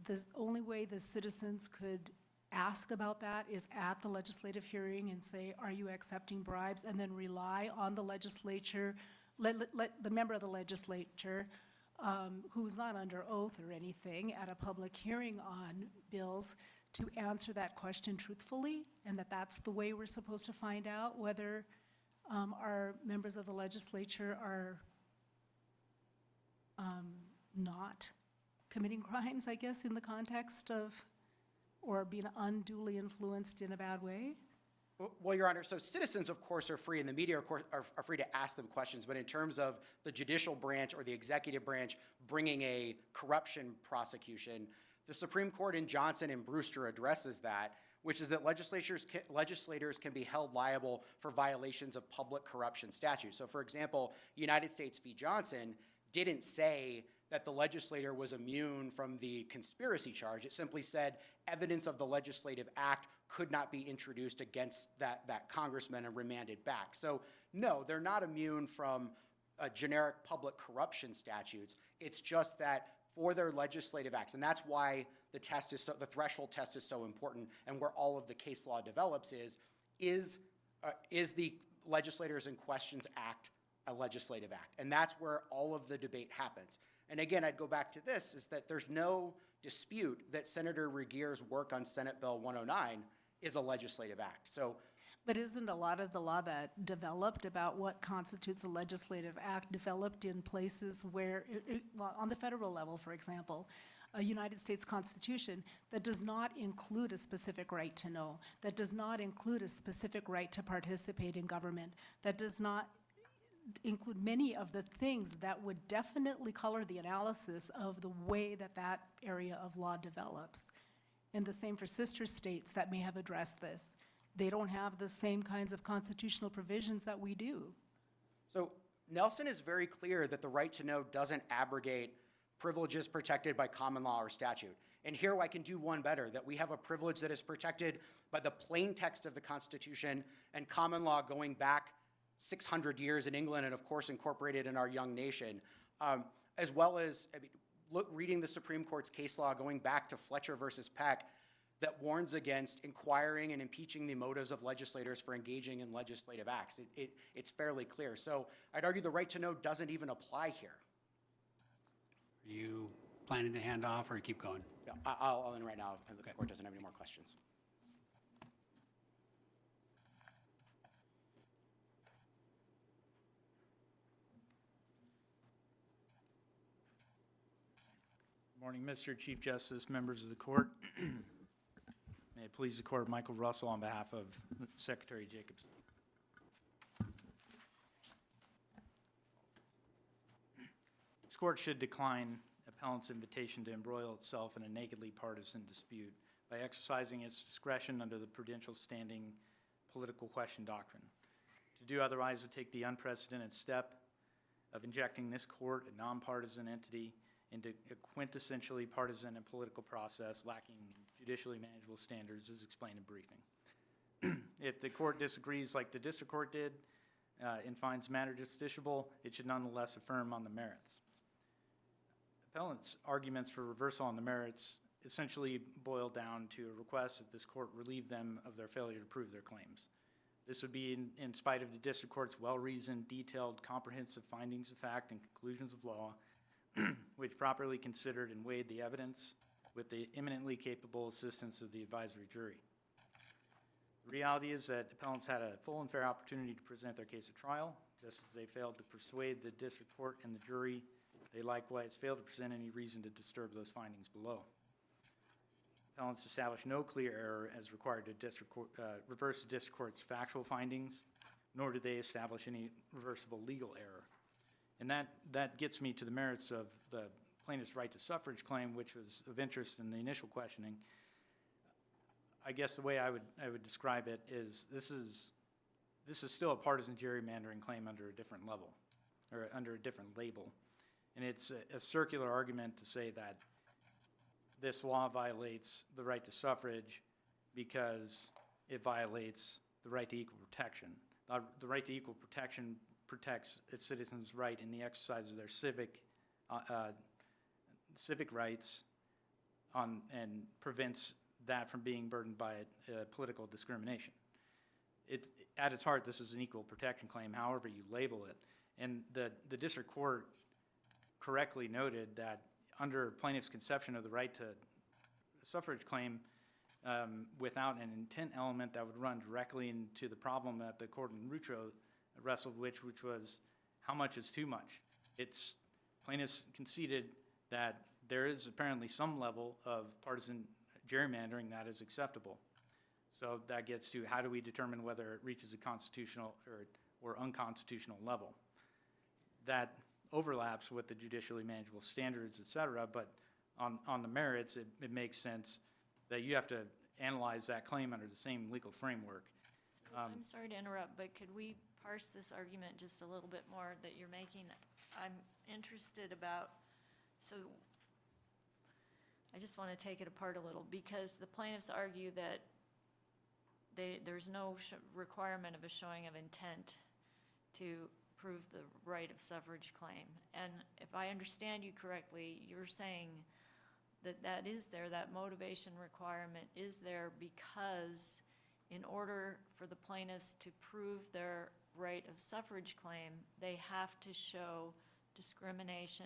the only way the citizens could ask about that is at the legislative hearing and say, are you accepting bribes, and then rely on the legislature, let the member of the legislature who's not under oath or anything at a public hearing on bills to answer that question truthfully, and that's the way we're supposed to find out whether our members of the legislature are not committing crimes, I guess, in the context of, or being unduly influenced in a bad way? Well, Your Honor, so citizens, of course, are free, and the media, of course, are free to ask them questions, but in terms of the judicial branch or the executive branch bringing a corruption prosecution, the Supreme Court in Johnson and Brewster addresses that, which is that legislators can be held liable for violations of public corruption statutes. So, for example, United States v. Johnson didn't say that the legislator was immune from the conspiracy charge. It simply said evidence of the legislative act could not be introduced against that congressman and remanded back. So no, they're not immune from generic public corruption statutes. It's just that for their legislative acts, and that's why the threshold test is so important, and where all of the case law develops is the legislators in question's act a legislative act? And that's where all of the debate happens. And again, I'd go back to this, is that there's no dispute that Senator Regier's work on Senate Bill 109 is a legislative act. So, But isn't a lot of the law that developed about what constitutes a legislative act developed in places where, well, on the federal level, for example, a United States Constitution that does not include a specific right to know, that does not include a specific right to participate in government, that does not include many of the things that would definitely color the analysis of the way that area of law develops. And the same for sister states that may have addressed this. They don't have the same kinds of constitutional provisions that we do. So Nelson is very clear that the right to know doesn't abrogate privileges protected by common law or statute. And here I can do one better, that we have a privilege that is protected by the plain text of the Constitution and common law going back 600 years in England and, of course, incorporated in our young nation, as well as reading the Supreme Court's case law going back to Fletcher versus Peck that warns against inquiring and impeaching the motives of legislators for engaging in legislative acts. It's fairly clear. So I'd argue the right to know doesn't even apply here. Are you planning to hand off or keep going? No, I'll end right now if the court doesn't have any more questions. Morning, Mr. Chief Justice, members of the court. May it please the court, Michael Russell on behalf of Secretary Jacobsen. This court should decline appellant's invitation to embroil itself in a nakedly partisan dispute by exercising its discretion under the prudential standing political question doctrine. To do otherwise would take the unprecedented step of injecting this court, a nonpartisan entity, into a quintessentially partisan and political process lacking judicially manageable standards, as explained in briefing. If the court disagrees like the district court did and finds matter justiciable, it should nonetheless affirm on the merits. Appellants' arguments for reversal on the merits essentially boil down to a request that this court relieve them of their failure to prove their claims. This would be in spite of the district court's well-reasoned, detailed, comprehensive findings of fact and conclusions of law, which properly considered and weighed the evidence with the eminently capable assistance of the advisory jury. The reality is that appellants had a full and fair opportunity to present their case at trial. Just as they failed to persuade the district court and the jury, they likewise failed to present any reason to disturb those findings below. Appellants established no clear error as required to reverse the district court's factual findings, nor did they establish any reversible legal error. And that gets me to the merits of the plaintiff's right to suffrage claim, which was of interest in the initial questioning. I guess the way I would describe it is this is still a partisan gerrymandering claim under a different level, or under a different label. And it's a circular argument to say that this law violates the right to suffrage because it violates the right to equal protection. The right to equal protection protects its citizens' right in the exercise of their civic rights and prevents that from being burdened by political discrimination. At its heart, this is an equal protection claim, however you label it. And the district court correctly noted that under plaintiff's conception of the right to suffrage claim, without an intent element that would run directly into the problem that the court in Rutro wrestled with, which was how much is too much. Plaintiffs conceded that there is apparently some level of partisan gerrymandering that is acceptable. So that gets to how do we determine whether it reaches a constitutional or unconstitutional level. That overlaps with the judicially manageable standards, et cetera, but on the merits, it makes sense that you have to analyze that claim under the same legal framework. So I'm sorry to interrupt, but could we parse this argument just a little bit more that you're making? I'm interested about, so I just want to take it apart a little, because the plaintiffs argue that there's no requirement of a showing of intent to prove the right of suffrage claim. And if I understand you correctly, you're saying that is there, that motivation requirement is there because in order for the plaintiffs to prove their right of suffrage claim, they have to show discrimination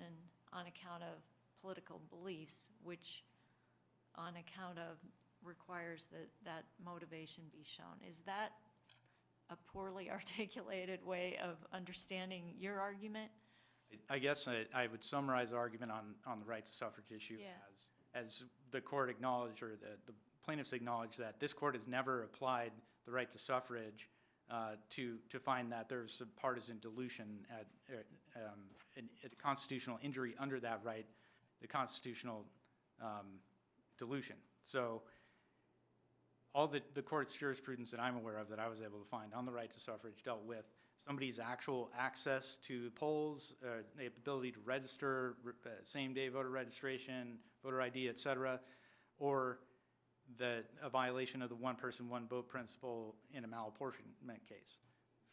on account of political beliefs, which on account of requires that motivation be shown. Is that a poorly articulated way of understanding your argument? I guess I would summarize the argument on the right to suffrage issue as the court acknowledged, or the plaintiffs acknowledged, that this court has never applied the right to suffrage to find that there's a partisan dilution at a constitutional injury under that right, the constitutional dilution. So all the court's jurisprudence that I'm aware of that I was able to find on the right to suffrage dealt with somebody's actual access to polls, the ability to register, same-day voter registration, voter ID, et cetera, or a violation of the one-person, one-vote principle in a malapportionment case.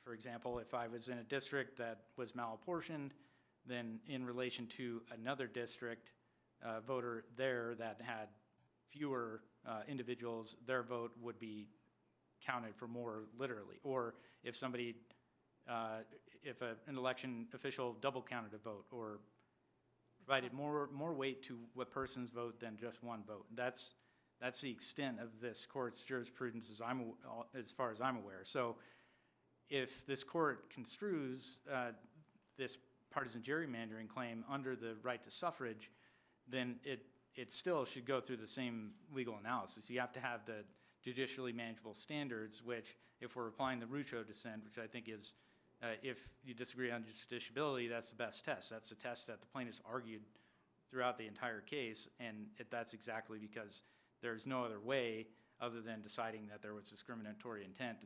For example, if I was in a district that was malapportioned, then in relation to another district voter there that had fewer individuals, their vote would be counted for more literally. Or if somebody, if an election official double counted a vote or provided more weight to what person's vote than just one vote. That's the extent of this court's jurisprudence as far as I'm aware. So if this court construes this partisan gerrymandering claim under the right to suffrage, then it still should go through the same legal analysis. You have to have the judicially manageable standards, which if we're applying the Rutro dissent, which I think is, if you disagree on justiciability, that's the best test. That's the test that the plaintiffs argued throughout the entire case, and that's exactly because there's no other way other than deciding that there was discriminatory intent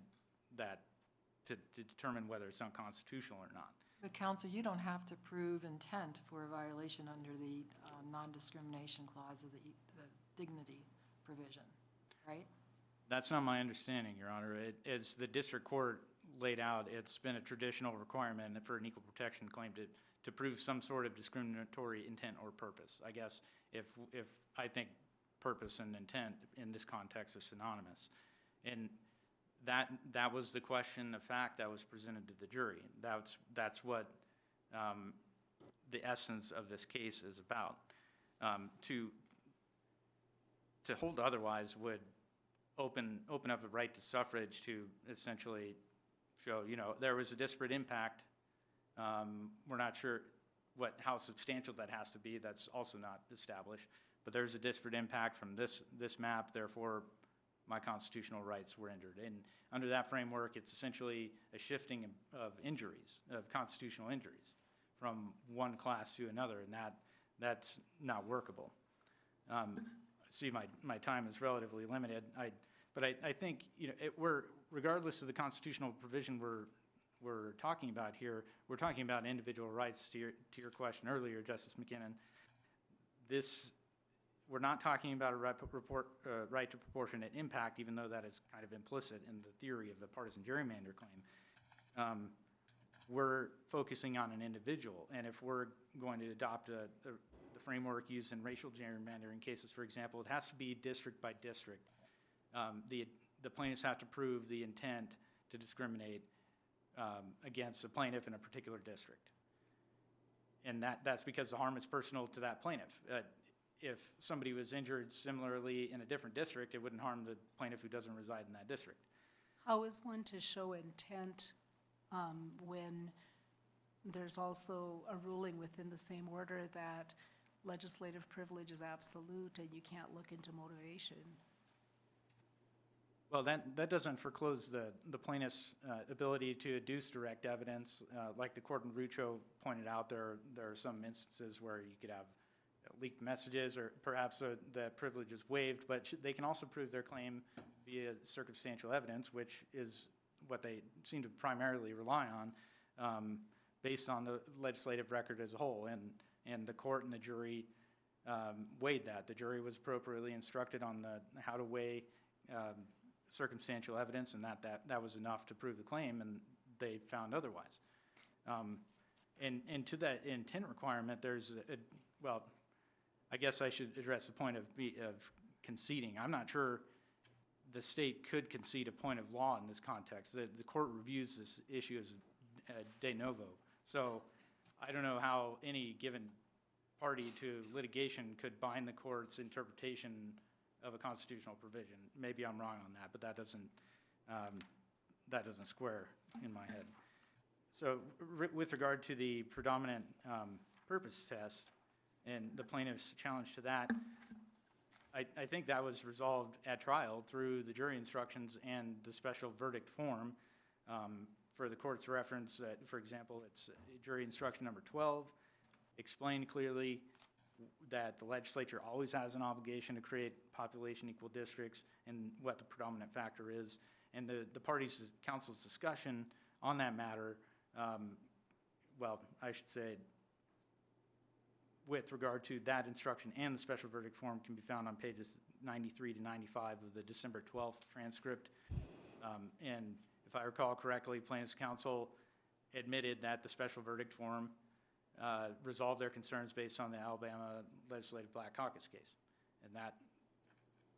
to determine whether it's unconstitutional or not. But counsel, you don't have to prove intent for a violation under the non-discrimination clause of the dignity provision, right? That's not my understanding, Your Honor. As the district court laid out, it's been a traditional requirement for an equal protection claim to prove some sort of discriminatory intent or purpose. I guess if I think purpose and intent in this context are synonymous. And that was the question of fact that was presented to the jury. That's what the essence of this case is about. To hold otherwise would open up the right to suffrage to essentially show, there was a disparate impact. We're not sure how substantial that has to be. That's also not established. But there's a disparate impact from this map, therefore my constitutional rights were injured. And under that framework, it's essentially a shifting of injuries, of constitutional injuries, from one class to another, and that's not workable. I see my time is relatively limited, but I think regardless of the constitutional provision we're talking about here, we're talking about individual rights. To your question earlier, Justice McKinnon, we're not talking about a right to proportionate impact, even though that is kind of implicit in the theory of the partisan gerrymander claim. We're focusing on an individual, and if we're going to adopt the framework used in racial gerrymandering cases, for example, it has to be district by district. The plaintiffs have to prove the intent to discriminate against a plaintiff in a particular district. And that's because the harm is personal to that plaintiff. If somebody was injured similarly in a different district, it wouldn't harm the plaintiff who doesn't reside in that district. How is one to show intent when there's also a ruling within the same order that legislative privilege is absolute and you can't look into motivation? Well, that doesn't foreclose the plaintiff's ability to adduce direct evidence. Like the court in Rucho pointed out, there are some instances where you could have leaked messages, or perhaps the privilege is waived, but they can also prove their claim via circumstantial evidence, which is what they seem to primarily rely on, based on the legislative record as a whole. And the court and the jury weighed that. The jury was appropriately instructed on how to weigh circumstantial evidence, and that was enough to prove the claim, and they found otherwise. And to that intent requirement, well, I guess I should address the point of conceding. I'm not sure the state could concede a point of law in this context. The court reviews this issue as de novo. So I don't know how any given party to litigation could bind the court's interpretation of a constitutional provision. Maybe I'm wrong on that, but that doesn't square in my head. So with regard to the predominant purpose test and the plaintiff's challenge to that, I think that was resolved at trial through the jury instructions and the special verdict form. For the court's reference, for example, it's jury instruction number 12, explained clearly that the legislature always has an obligation to create population equal districts and what the predominant factor is. And the parties' counsel's discussion on that matter, well, I should say, with regard to that instruction and the special verdict form, can be found on pages 93 to 95 of the December 12th transcript. And if I recall correctly, plaintiff's counsel admitted that the special verdict form resolved their concerns based on the Alabama Legislative Black Caucus case. And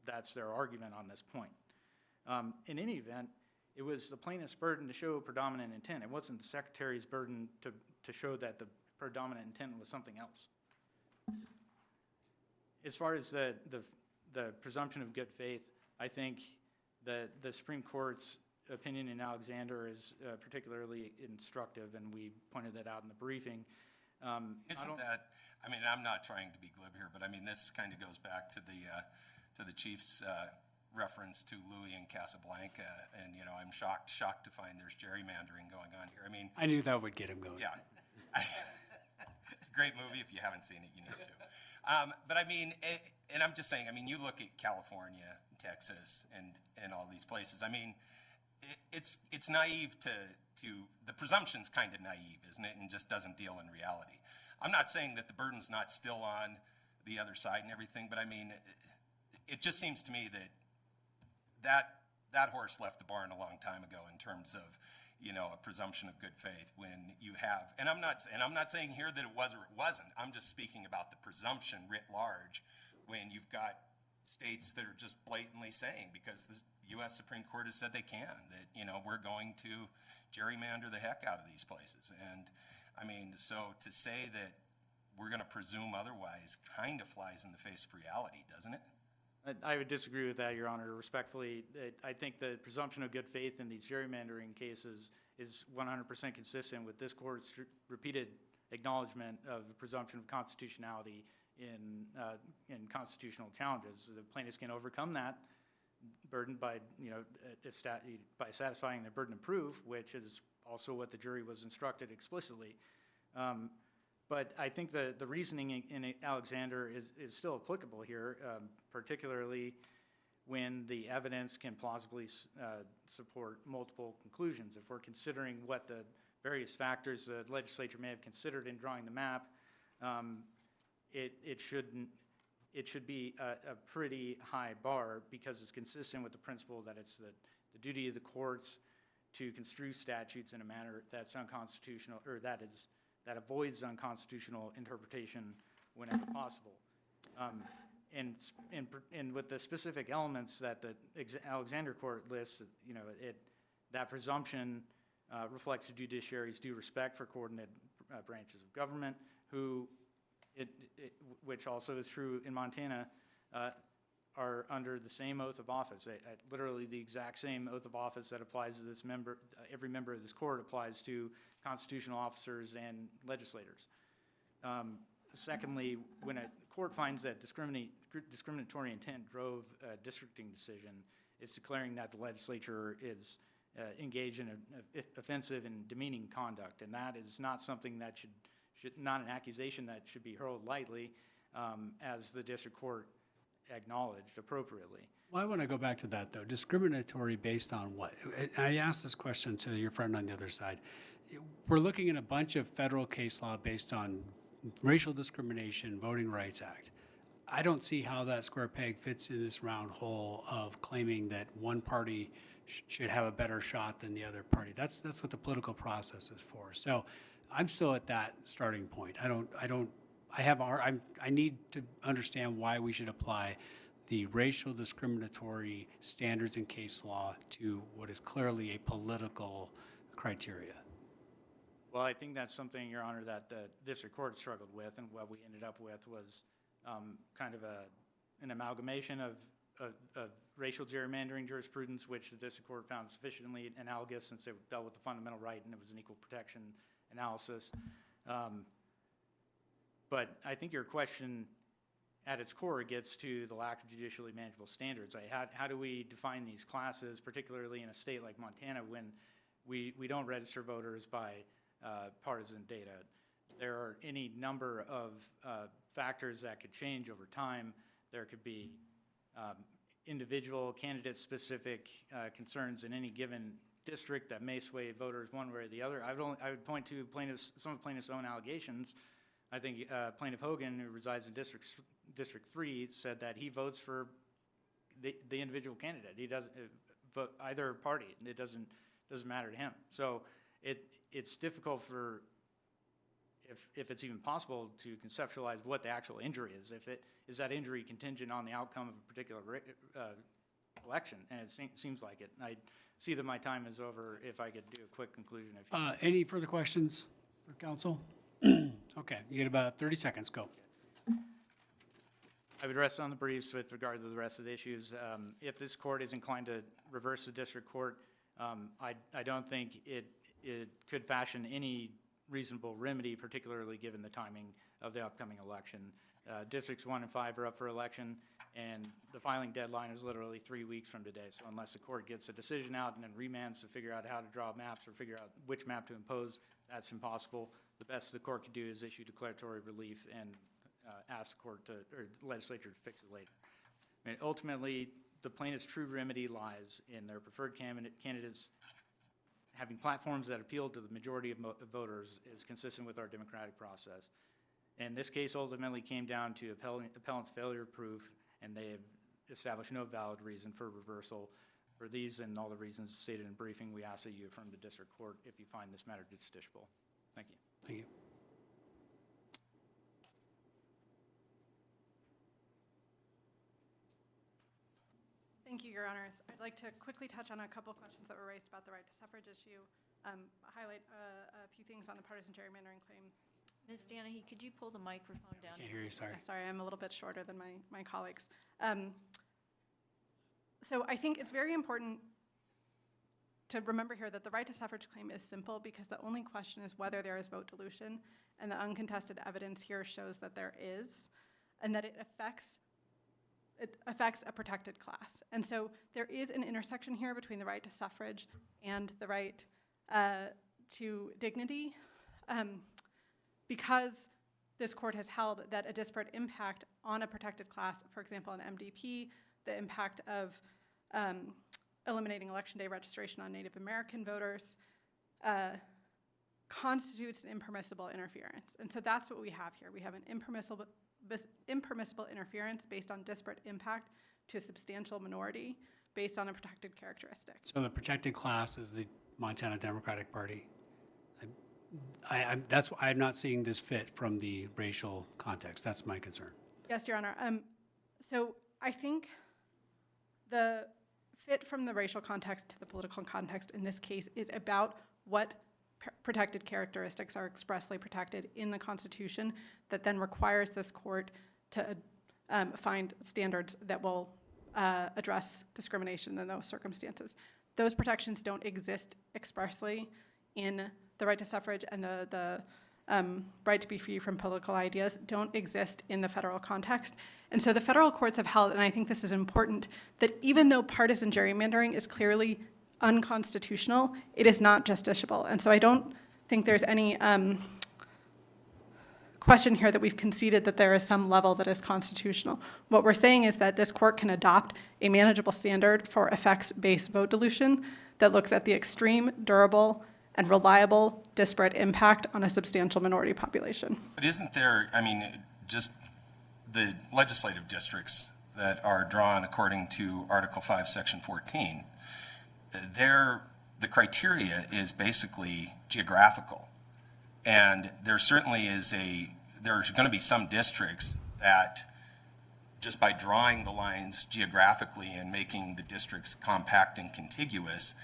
that's their argument on this point. In any event, it was the plaintiff's burden to show predominant intent. It wasn't the secretary's burden to show that the predominant intent was something else. As far as the presumption of good faith, I think the Supreme Court's opinion in Alexander is particularly instructive, and we pointed that out in the briefing. Isn't that, I mean, I'm not trying to be glib here, but I mean, this kind of goes back to the Chief's reference to Louis and Casablanca, and, I'm shocked to find there's gerrymandering going on here. I mean, I knew that would get him going. yeah. It's a great movie. If you haven't seen it, you need to. But I mean, and I'm just saying, I mean, you look at California, Texas, and all these places. I mean, it's naive to the presumption's kind of naive, isn't it? And just doesn't deal in reality. I'm not saying that the burden's not still on the other side and everything, but I mean, it just seems to me that horse left the barn a long time ago in terms of, you know, a presumption of good faith when you have, and I'm not saying here that it was or it wasn't. I'm just speaking about the presumption writ large when you've got states that are just blatantly saying, because the U.S. Supreme Court has said they can, that, you know, we're going to gerrymander the heck out of these places. And I mean, so to say that we're going to presume otherwise kind of flies in the face of reality, doesn't it? I would disagree with that, Your Honor, respectfully. I think the presumption of good faith in these gerrymandering cases is 100% consistent with this court's repeated acknowledgement of the presumption of constitutionality in constitutional challenges. The plaintiffs can overcome that burden by, you know, by satisfying their burden of proof, which is also what the jury was instructed explicitly. But I think the reasoning in Alexander is still applicable here, particularly when the evidence can plausibly support multiple conclusions. If we're considering what the various factors the legislature may have considered in drawing the map, it should be a pretty high bar, because it's consistent with the principle that it's the duty of the courts to construe statutes in a manner that's unconstitutional, or that avoids unconstitutional interpretation whenever possible. And with the specific elements that the Alexander Court lists, you know, that presumption reflects the judiciary's due respect for coordinated branches of government, which also is true in Montana, are under the same oath of office, literally the exact same oath of office that applies to this member. Every member of this court applies to constitutional officers and legislators. Secondly, when a court finds that discriminatory intent drove a districting decision, it's declaring that the legislature is engaged in offensive and demeaning conduct, and that is not something that not an accusation that should be hurled lightly, as the district court acknowledged appropriately. Well, I want to go back to that, though. Discriminatory based on what? I asked this question to your friend on the other side. We're looking at a bunch of federal case law based on racial discrimination, Voting Rights Act. I don't see how that square peg fits in this round hole of claiming that one party should have a better shot than the other party. That's what the political process is for. So I'm still at that starting point. I need to understand why we should apply the racial discriminatory standards in case law to what is clearly a political criteria. Well, I think that's something, Your Honor, that the district court struggled with, and what we ended up with was kind of an amalgamation of racial gerrymandering jurisprudence, which the district court found sufficiently analogous since it dealt with the fundamental right and it was an equal protection analysis. But I think your question at its core gets to the lack of judicially manageable standards. How do we define these classes, particularly in a state like Montana, when we don't register voters by partisan data? There are any number of factors that could change over time. There could be individual candidate-specific concerns in any given district that may sway voters one way or the other. I would point to some of plaintiffs' own allegations. I think Plaintiff Hogan, who resides in District 3, said that he votes for the individual candidate. He doesn't vote either party. It doesn't matter to him. So it's difficult for, if it's even possible, to conceptualize what the actual injury is. Is that injury contingent on the outcome of a particular election? And it seems like it. I see that my time is over. If I could do a quick conclusion. Any further questions for counsel? Okay, you get about 30 seconds. Go. I would rest on the briefs with regard to the rest of the issues. If this court is inclined to reverse the district court, I don't think it could fashion any reasonable remedy, particularly given the timing of the upcoming election. Districts 1 and 5 are up for election, and the filing deadline is literally 3 weeks from today. So unless the court gets a decision out and then remands to figure out how to draw maps or figure out which map to impose, that's impossible. The best the court could do is issue declaratory relief and ask the court or the legislature to fix it later. I mean, ultimately, the plaintiff's true remedy lies in their preferred candidates having platforms that appeal to the majority of voters is consistent with our democratic process. And this case ultimately came down to appellant's failure of proof, and they have established no valid reason for reversal. For these and all the reasons stated in briefing, we ask that you affirm the district court if you find this matter justiciable. Thank you. Thank you. Thank you, Your Honors. I'd like to quickly touch on a couple questions that were raised about the right to suffrage issue, highlight a few things on the partisan gerrymandering claim. Ms. Danahy, could you pull the microphone down? Can't hear you, sorry. Sorry, I'm a little bit shorter than my colleagues. So I think it's very important to remember here that the right to suffrage claim is simple because the only question is whether there is vote dilution, and the uncontested evidence here shows that there is, and that it affects a protected class. And so there is an intersection here between the right to suffrage and the right to dignity, because this court has held that a disparate impact on a protected class, for example, an MDP, the impact of eliminating Election Day registration on Native American voters, constitutes an impermissible interference. And so that's what we have here. We have an impermissible interference based on disparate impact to a substantial minority based on a protected characteristic. So the protected class is the Montana Democratic Party. I'm not seeing this fit from the racial context. That's my concern. Yes, Your Honor. So I think the fit from the racial context to the political context in this case is about what protected characteristics are expressly protected in the Constitution that then requires this court to find standards that will address discrimination in those circumstances. Those protections don't exist expressly in the right to suffrage, and the right to be free from political ideas don't exist in the federal context. And so the federal courts have held, and I think this is important, that even though partisan gerrymandering is clearly unconstitutional, it is not justiciable. And so I don't think there's any question here that we've conceded that there is some level that is constitutional. What we're saying is that this court can adopt a manageable standard for effects-based vote dilution that looks at the extreme, durable, and reliable disparate impact on a substantial minority population. But isn't there, I mean, just the legislative districts that are drawn according to Article 5, Section 14, the criteria is basically geographical. And there certainly is there's going to be some districts that just by drawing the lines geographically and making the districts compact and contiguous,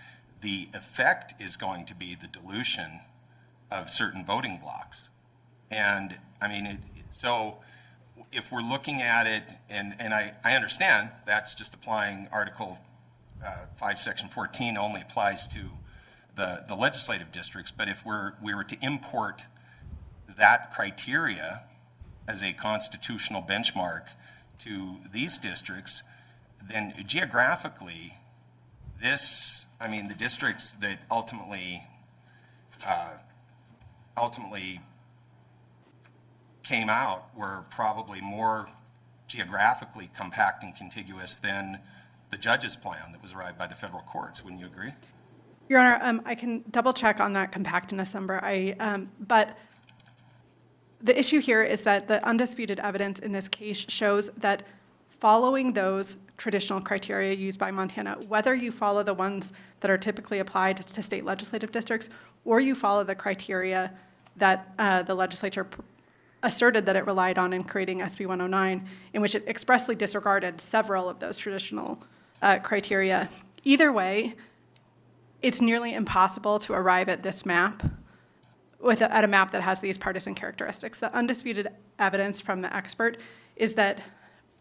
the effect is going to be the dilution of certain voting blocks. And I mean, so if we're looking at it, and I understand that's just applying Article 5, Section 14 only applies to the legislative districts, but if we were to import that criteria as a constitutional benchmark to these districts, then geographically, the districts that ultimately came out were probably more geographically compact and contiguous than the judge's plan that was arrived by the federal courts. Wouldn't you agree? Your Honor, I can double check on that compactness number. But the issue here is that the undisputed evidence in this case shows that following those traditional criteria used by Montana, whether you follow the ones that are typically applied to state legislative districts, or you follow the criteria that the legislature asserted that it relied on in creating SB 109, in which it expressly disregarded several of those traditional criteria. Either way, it's nearly impossible to arrive at this map at a map that has these partisan characteristics. The undisputed evidence from the expert is that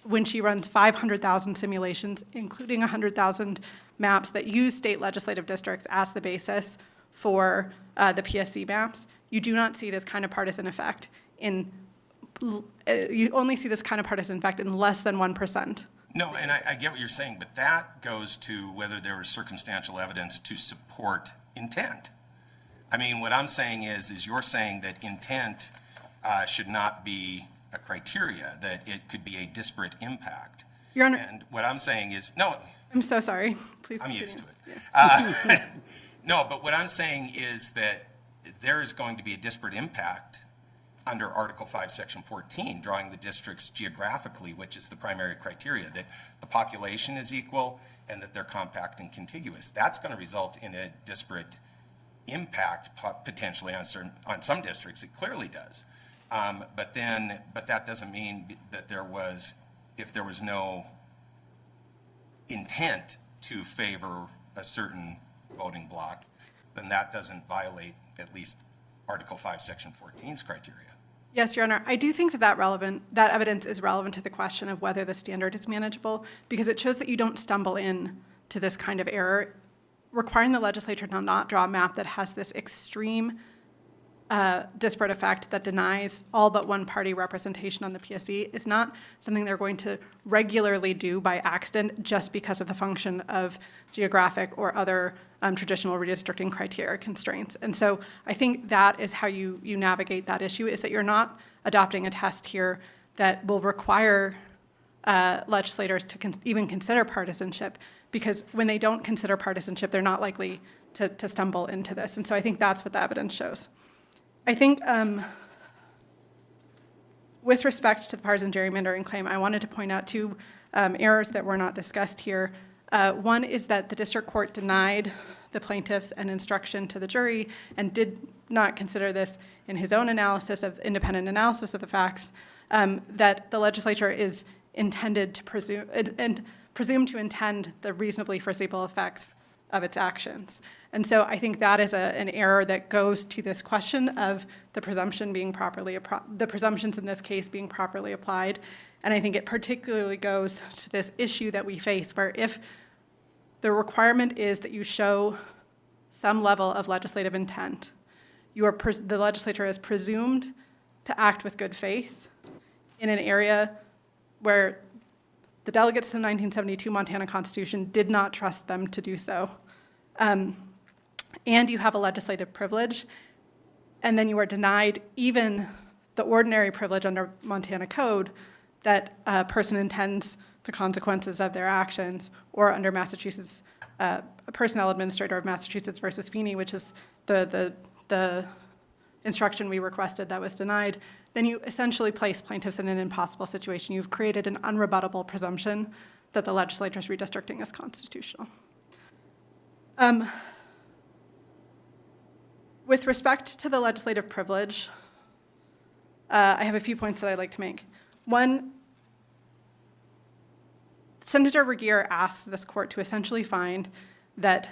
when she runs 500,000 simulations, including 100,000 maps that use state legislative districts as the basis for the PSC maps, you do not see this kind of partisan effect you only see this kind of partisan effect in less than 1%. No, and I get what you're saying, but that goes to whether there was circumstantial evidence to support intent. I mean, what I'm saying is you're saying that intent should not be a criteria, that it could be a disparate impact. Your Honor. And what I'm saying is, no. I'm so sorry. Please I'm continue. used to it. Yeah. No, but what I'm saying is that there is going to be a disparate impact under Article 5, Section 14, drawing the districts geographically, which is the primary criteria, that the population is equal and that they're compact and contiguous. That's going to result in a disparate impact potentially on some districts. It clearly does. But that doesn't mean that if there was no intent to favor a certain voting bloc, then that doesn't violate at least Article 5, Section 14's criteria. Yes, Your Honor. I do think that evidence is relevant to the question of whether the standard is manageable, because it shows that you don't stumble in to this kind of error. Requiring the legislature to not draw a map that has this extreme disparate effect that denies all but one party representation on the PSC is not something they're going to regularly do by accident just because of the function of geographic or other traditional redistricting criteria constraints. And so I think that is how you navigate that issue, is that you're not adopting a test here that will require legislators to even consider partisanship, because when they don't consider partisanship, they're not likely to stumble into this. And so I think that's what the evidence shows. I think with respect to the partisan gerrymandering claim, I wanted to point out two errors that were not discussed here. One is that the district court denied the plaintiffs an instruction to the jury and did not consider this in his own independent analysis of the facts, that the legislature is intended to presume to intend the reasonably foreseeable effects of its actions. And so I think that is an error that goes to this question of the presumption being the presumptions in this case being properly applied. And I think it particularly goes to this issue that we face, where if the requirement is that you show some level of legislative intent, the legislature is presumed to act with good faith in an area where the delegates to the 1972 Montana Constitution did not trust them to do so. And you have a legislative privilege, and then you are denied even the ordinary privilege under Montana Code that a person intends the consequences of their actions, or under Massachusetts, Personnel Administrator of Massachusetts versus Feeney, which is the instruction we requested that was denied, then you essentially place plaintiffs in an impossible situation. You've created an unrebuttable presumption that the legislature's redistricting is constitutional. With respect to the legislative privilege, I have a few points that I'd like to make. One, Senator REGIER asked this court to essentially find that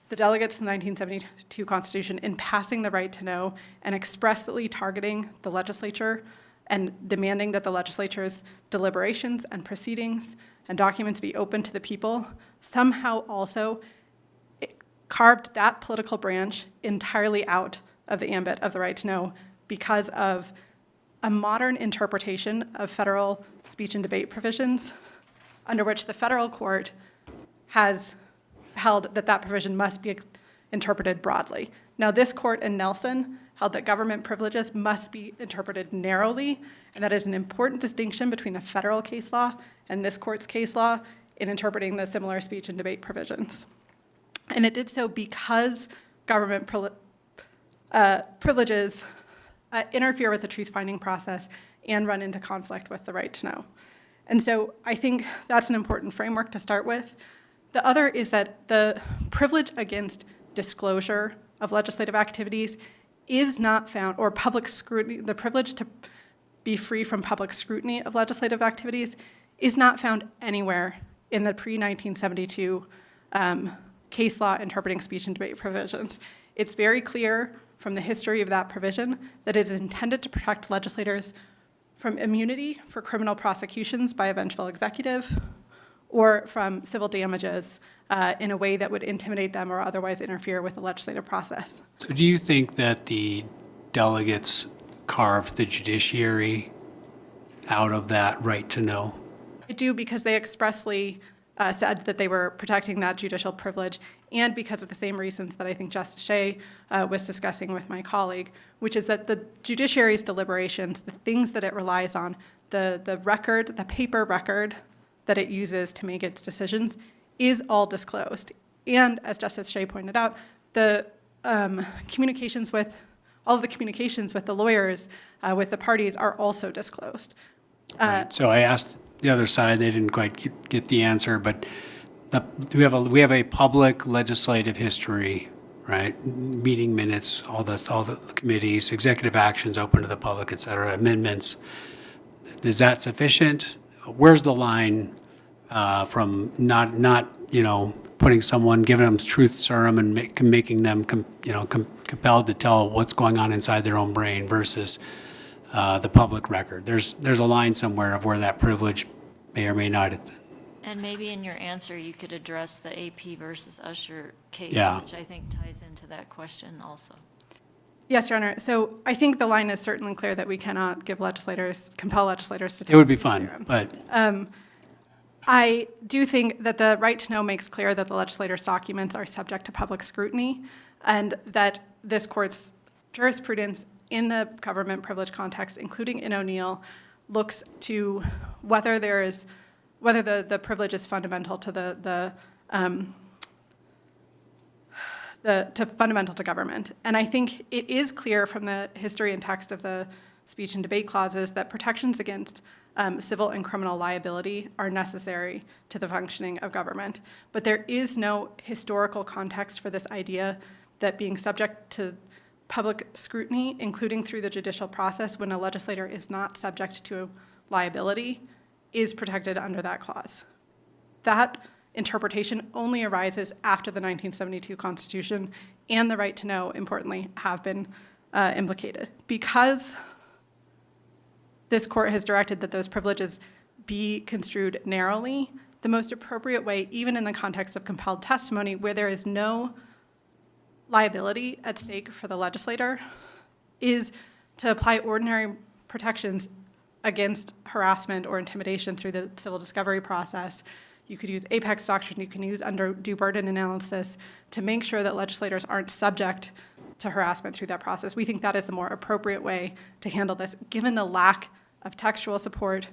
the delegates to the 1972 Constitution, in passing the right to know and expressly targeting the legislature and demanding that the legislature's deliberations and proceedings and documents be open to the people, somehow also carved that political branch entirely out of the ambit of the right to know because of a modern interpretation of federal speech and debate provisions, under which the federal court has held that that provision must be interpreted broadly. Now, this court in Nelson held that government privileges must be interpreted narrowly, and that is an important distinction between the federal case law and this court's case law in interpreting the similar speech and debate provisions. And it did so because government privileges interfere with the truth-finding process and run into conflict with the right to know. And so I think that's an important framework to start with. The other is that the privilege against disclosure of legislative activities is not found, or public scrutiny, the privilege to be free from public scrutiny of legislative activities is not found anywhere in the pre-1972 case law interpreting speech and debate provisions. It's very clear from the history of that provision that it is intended to protect legislators from immunity for criminal prosecutions by a vengeful executive, or from civil damages in a way that would intimidate them or otherwise interfere with the legislative process. So do you think that the delegates carved the judiciary out of that right to know? I do, because they expressly said that they were protecting that judicial privilege, and because of the same reasons that I think Justice Shea was discussing with my colleague, which is that the judiciary's deliberations, the things that it relies on, the record, the paper record that it uses to make its decisions is all disclosed. And as Justice Shea pointed out, the communications with all of the communications with the lawyers, with the parties are also disclosed. Right. So I asked the other side, they didn't quite get the answer, but we have a public legislative history, right? Meeting minutes, all the committees, executive actions open to the public, et cetera, amendments. Is that sufficient? Where's the line from not putting someone, giving them truth serum and making them compelled to tell what's going on inside their own brain versus the public record? There's a line somewhere of where that privilege may or may not. And maybe in your answer, you could address the AP versus Usher case, Yeah. which I think ties into that question also. Yes, Your Honor. So I think the line is certainly clear that we cannot compel legislators to take It would be truth fun, serum. but I do think that the right to know makes clear that the legislators' documents are subject to public scrutiny, and that this court's jurisprudence in the government privilege context, including in O'Neill, looks to whether the privilege is fundamental to fundamental to government. And I think it is clear from the history and text of the speech and debate clauses that protections against civil and criminal liability are necessary to the functioning of government. But there is no historical context for this idea that being subject to public scrutiny, including through the judicial process when a legislator is not subject to liability, is protected under that clause. That interpretation only arises after the 1972 Constitution and the right to know, importantly, have been implicated. Because this court has directed that those privileges be construed narrowly, the most appropriate way, even in the context of compelled testimony where there is no liability at stake for the legislator, is to apply ordinary protections against harassment or intimidation through the civil discovery process. You could use Apex doctrine, you can use undue burden analysis to make sure that legislators aren't subject to harassment through that process. We think that is the more appropriate way to handle this, given the lack of textual support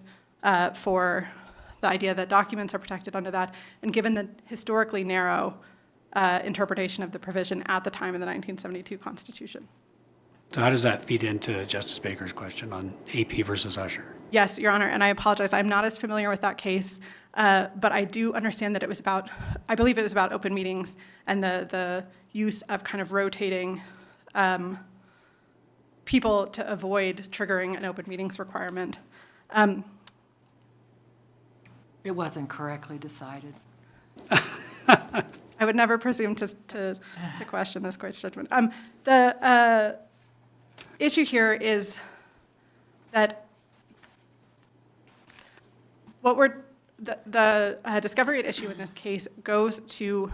for the idea that documents are protected under that, and given the historically narrow interpretation of the provision at the time of the 1972 Constitution. so how does that feed into Justice Baker's question on AP versus Usher? Yes, Your Honor, and I apologize, I'm not as familiar with that case, but I do understand that it was about, I believe it was about open meetings and the use of kind of rotating people to avoid triggering an open meetings requirement. It wasn't correctly decided. I would never presume to question this court's judgment. The issue here is that the discovery at issue in this case goes to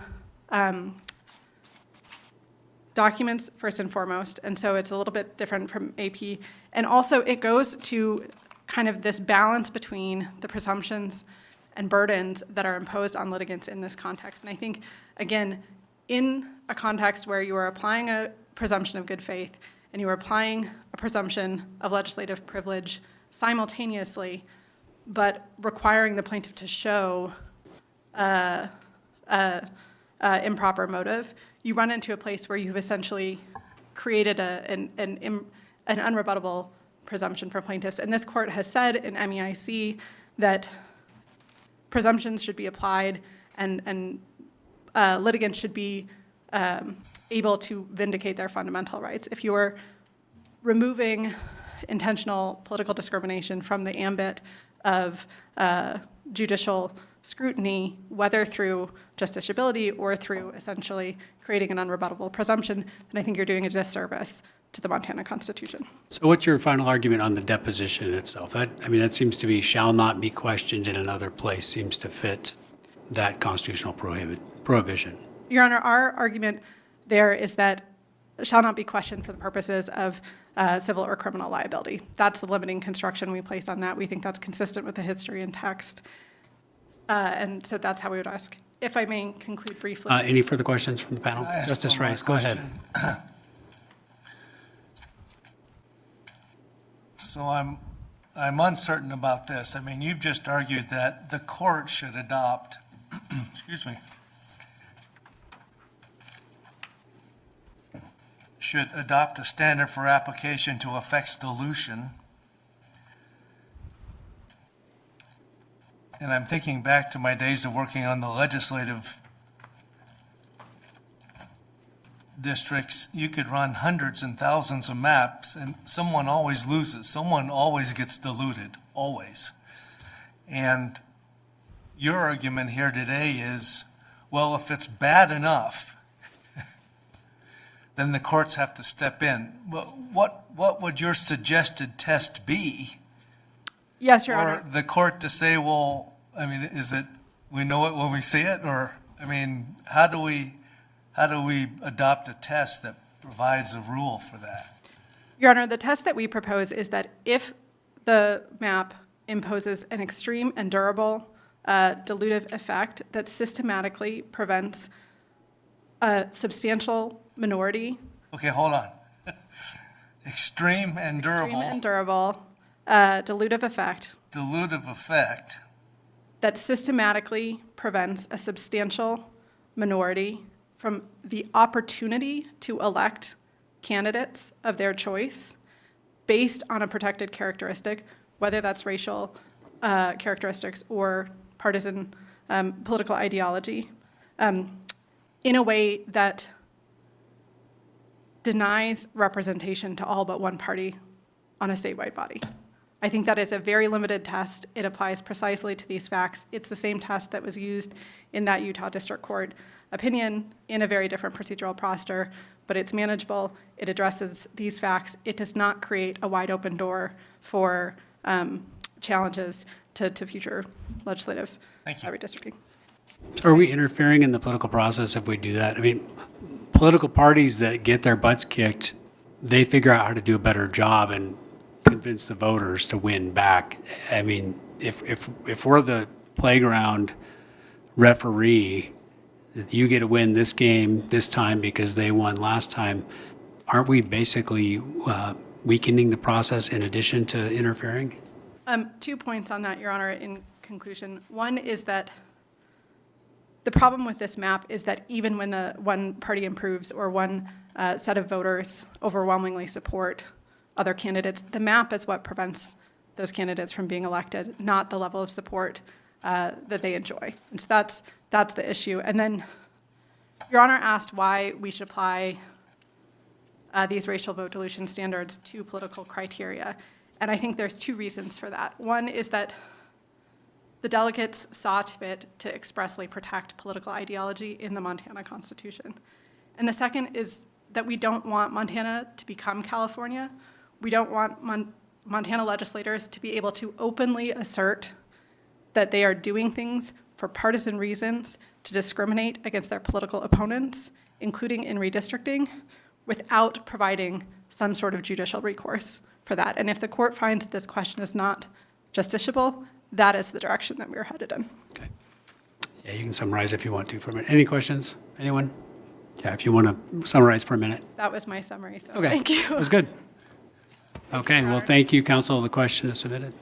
documents first and foremost, and so it's a little bit different from AP. And also it goes to kind of this balance between the presumptions and burdens that are imposed on litigants in this context. And I think, again, in a context where you are applying a presumption of good faith and you are applying a presumption of legislative privilege simultaneously, but requiring the plaintiff to show improper motive, you run into a place where you've essentially created an unrebuttable presumption for plaintiffs. And this court has said in MEIC that presumptions should be applied and litigants should be able to vindicate their fundamental rights. If you are removing intentional political discrimination from the ambit of judicial scrutiny, whether through justiciability or through essentially creating an unrebuttable presumption, then I think you're doing a disservice to the Montana Constitution. So what's your final argument on the deposition itself? That seems to be shall not be questioned in another place, seems to fit that constitutional prohibition. Your Honor, our argument there is that it shall not be questioned for the purposes of civil or criminal liability. That's the limiting construction we place on that. We think that's consistent with the history and text. And so that's how we would ask. If I may conclude briefly. Any further questions from the panel? Can I ask Justice one more Rice, go ahead. question? So I'm uncertain about this. I mean, you've just argued that the court should adopt, excuse me, should adopt a standard for application to effects dilution. And I'm thinking back to my days of working on the legislative districts. You could run hundreds and thousands of maps, and someone always loses. Someone always gets diluted, always. And your argument here today is, well, if it's bad enough, then the courts have to step in. What would your suggested test be? Yes, Your Or Honor. the court to say, well, I mean, is it, we know it when we see it, or, I mean, how do we adopt a test that provides a rule for that? Your Honor, the test that we propose is that if the map imposes an extreme and durable dilutive effect that systematically prevents a substantial minority. Okay, hold on. Extreme and durable. Extreme and durable dilutive effect Dilutive effect. that systematically prevents a substantial minority from the opportunity to elect candidates of their choice based on a protected characteristic, whether that's racial characteristics or partisan political ideology, in a way that denies representation to all but one party on a statewide body. I think that is a very limited test. It applies precisely to these facts. It's the same test that was used in that Utah District Court opinion in a very different procedural posture, but it's manageable. It addresses these facts. It does not create a wide open door for challenges to future legislative redistricting. So are we interfering in the political process if we do that? I mean, political parties that get their butts kicked, they figure out how to do a better job and convince the voters to win back. I mean, if we're the playground referee, that you get to win this game this time because they won last time, aren't we basically weakening the process in addition to interfering? 2 points on that, Your Honor, in conclusion. One is that the problem with this map is that even when the one party improves or one set of voters overwhelmingly support other candidates, the map is what prevents those candidates from being elected, not the level of support that they enjoy. And so that's the issue. And then Your Honor asked why we should apply these racial vote dilution standards to political criteria. And I think there's 2 reasons for that. One is that the delegates saw fit to expressly protect political ideology in the Montana Constitution. And the second is that we don't want Montana to become California. We don't want Montana legislators to be able to openly assert that they are doing things for partisan reasons to discriminate against their political opponents, including in redistricting, without providing some sort of judicial recourse for that. And if the court finds that this question is not justiciable, that is the direction that we're headed in. Okay. Yeah, you can summarize if you want to for a minute. Any questions? Anyone? Yeah, if you want to summarize for a minute. That was my summary, so Okay. thank you. That's good. Okay, well, thank you, counsel. The question is submitted.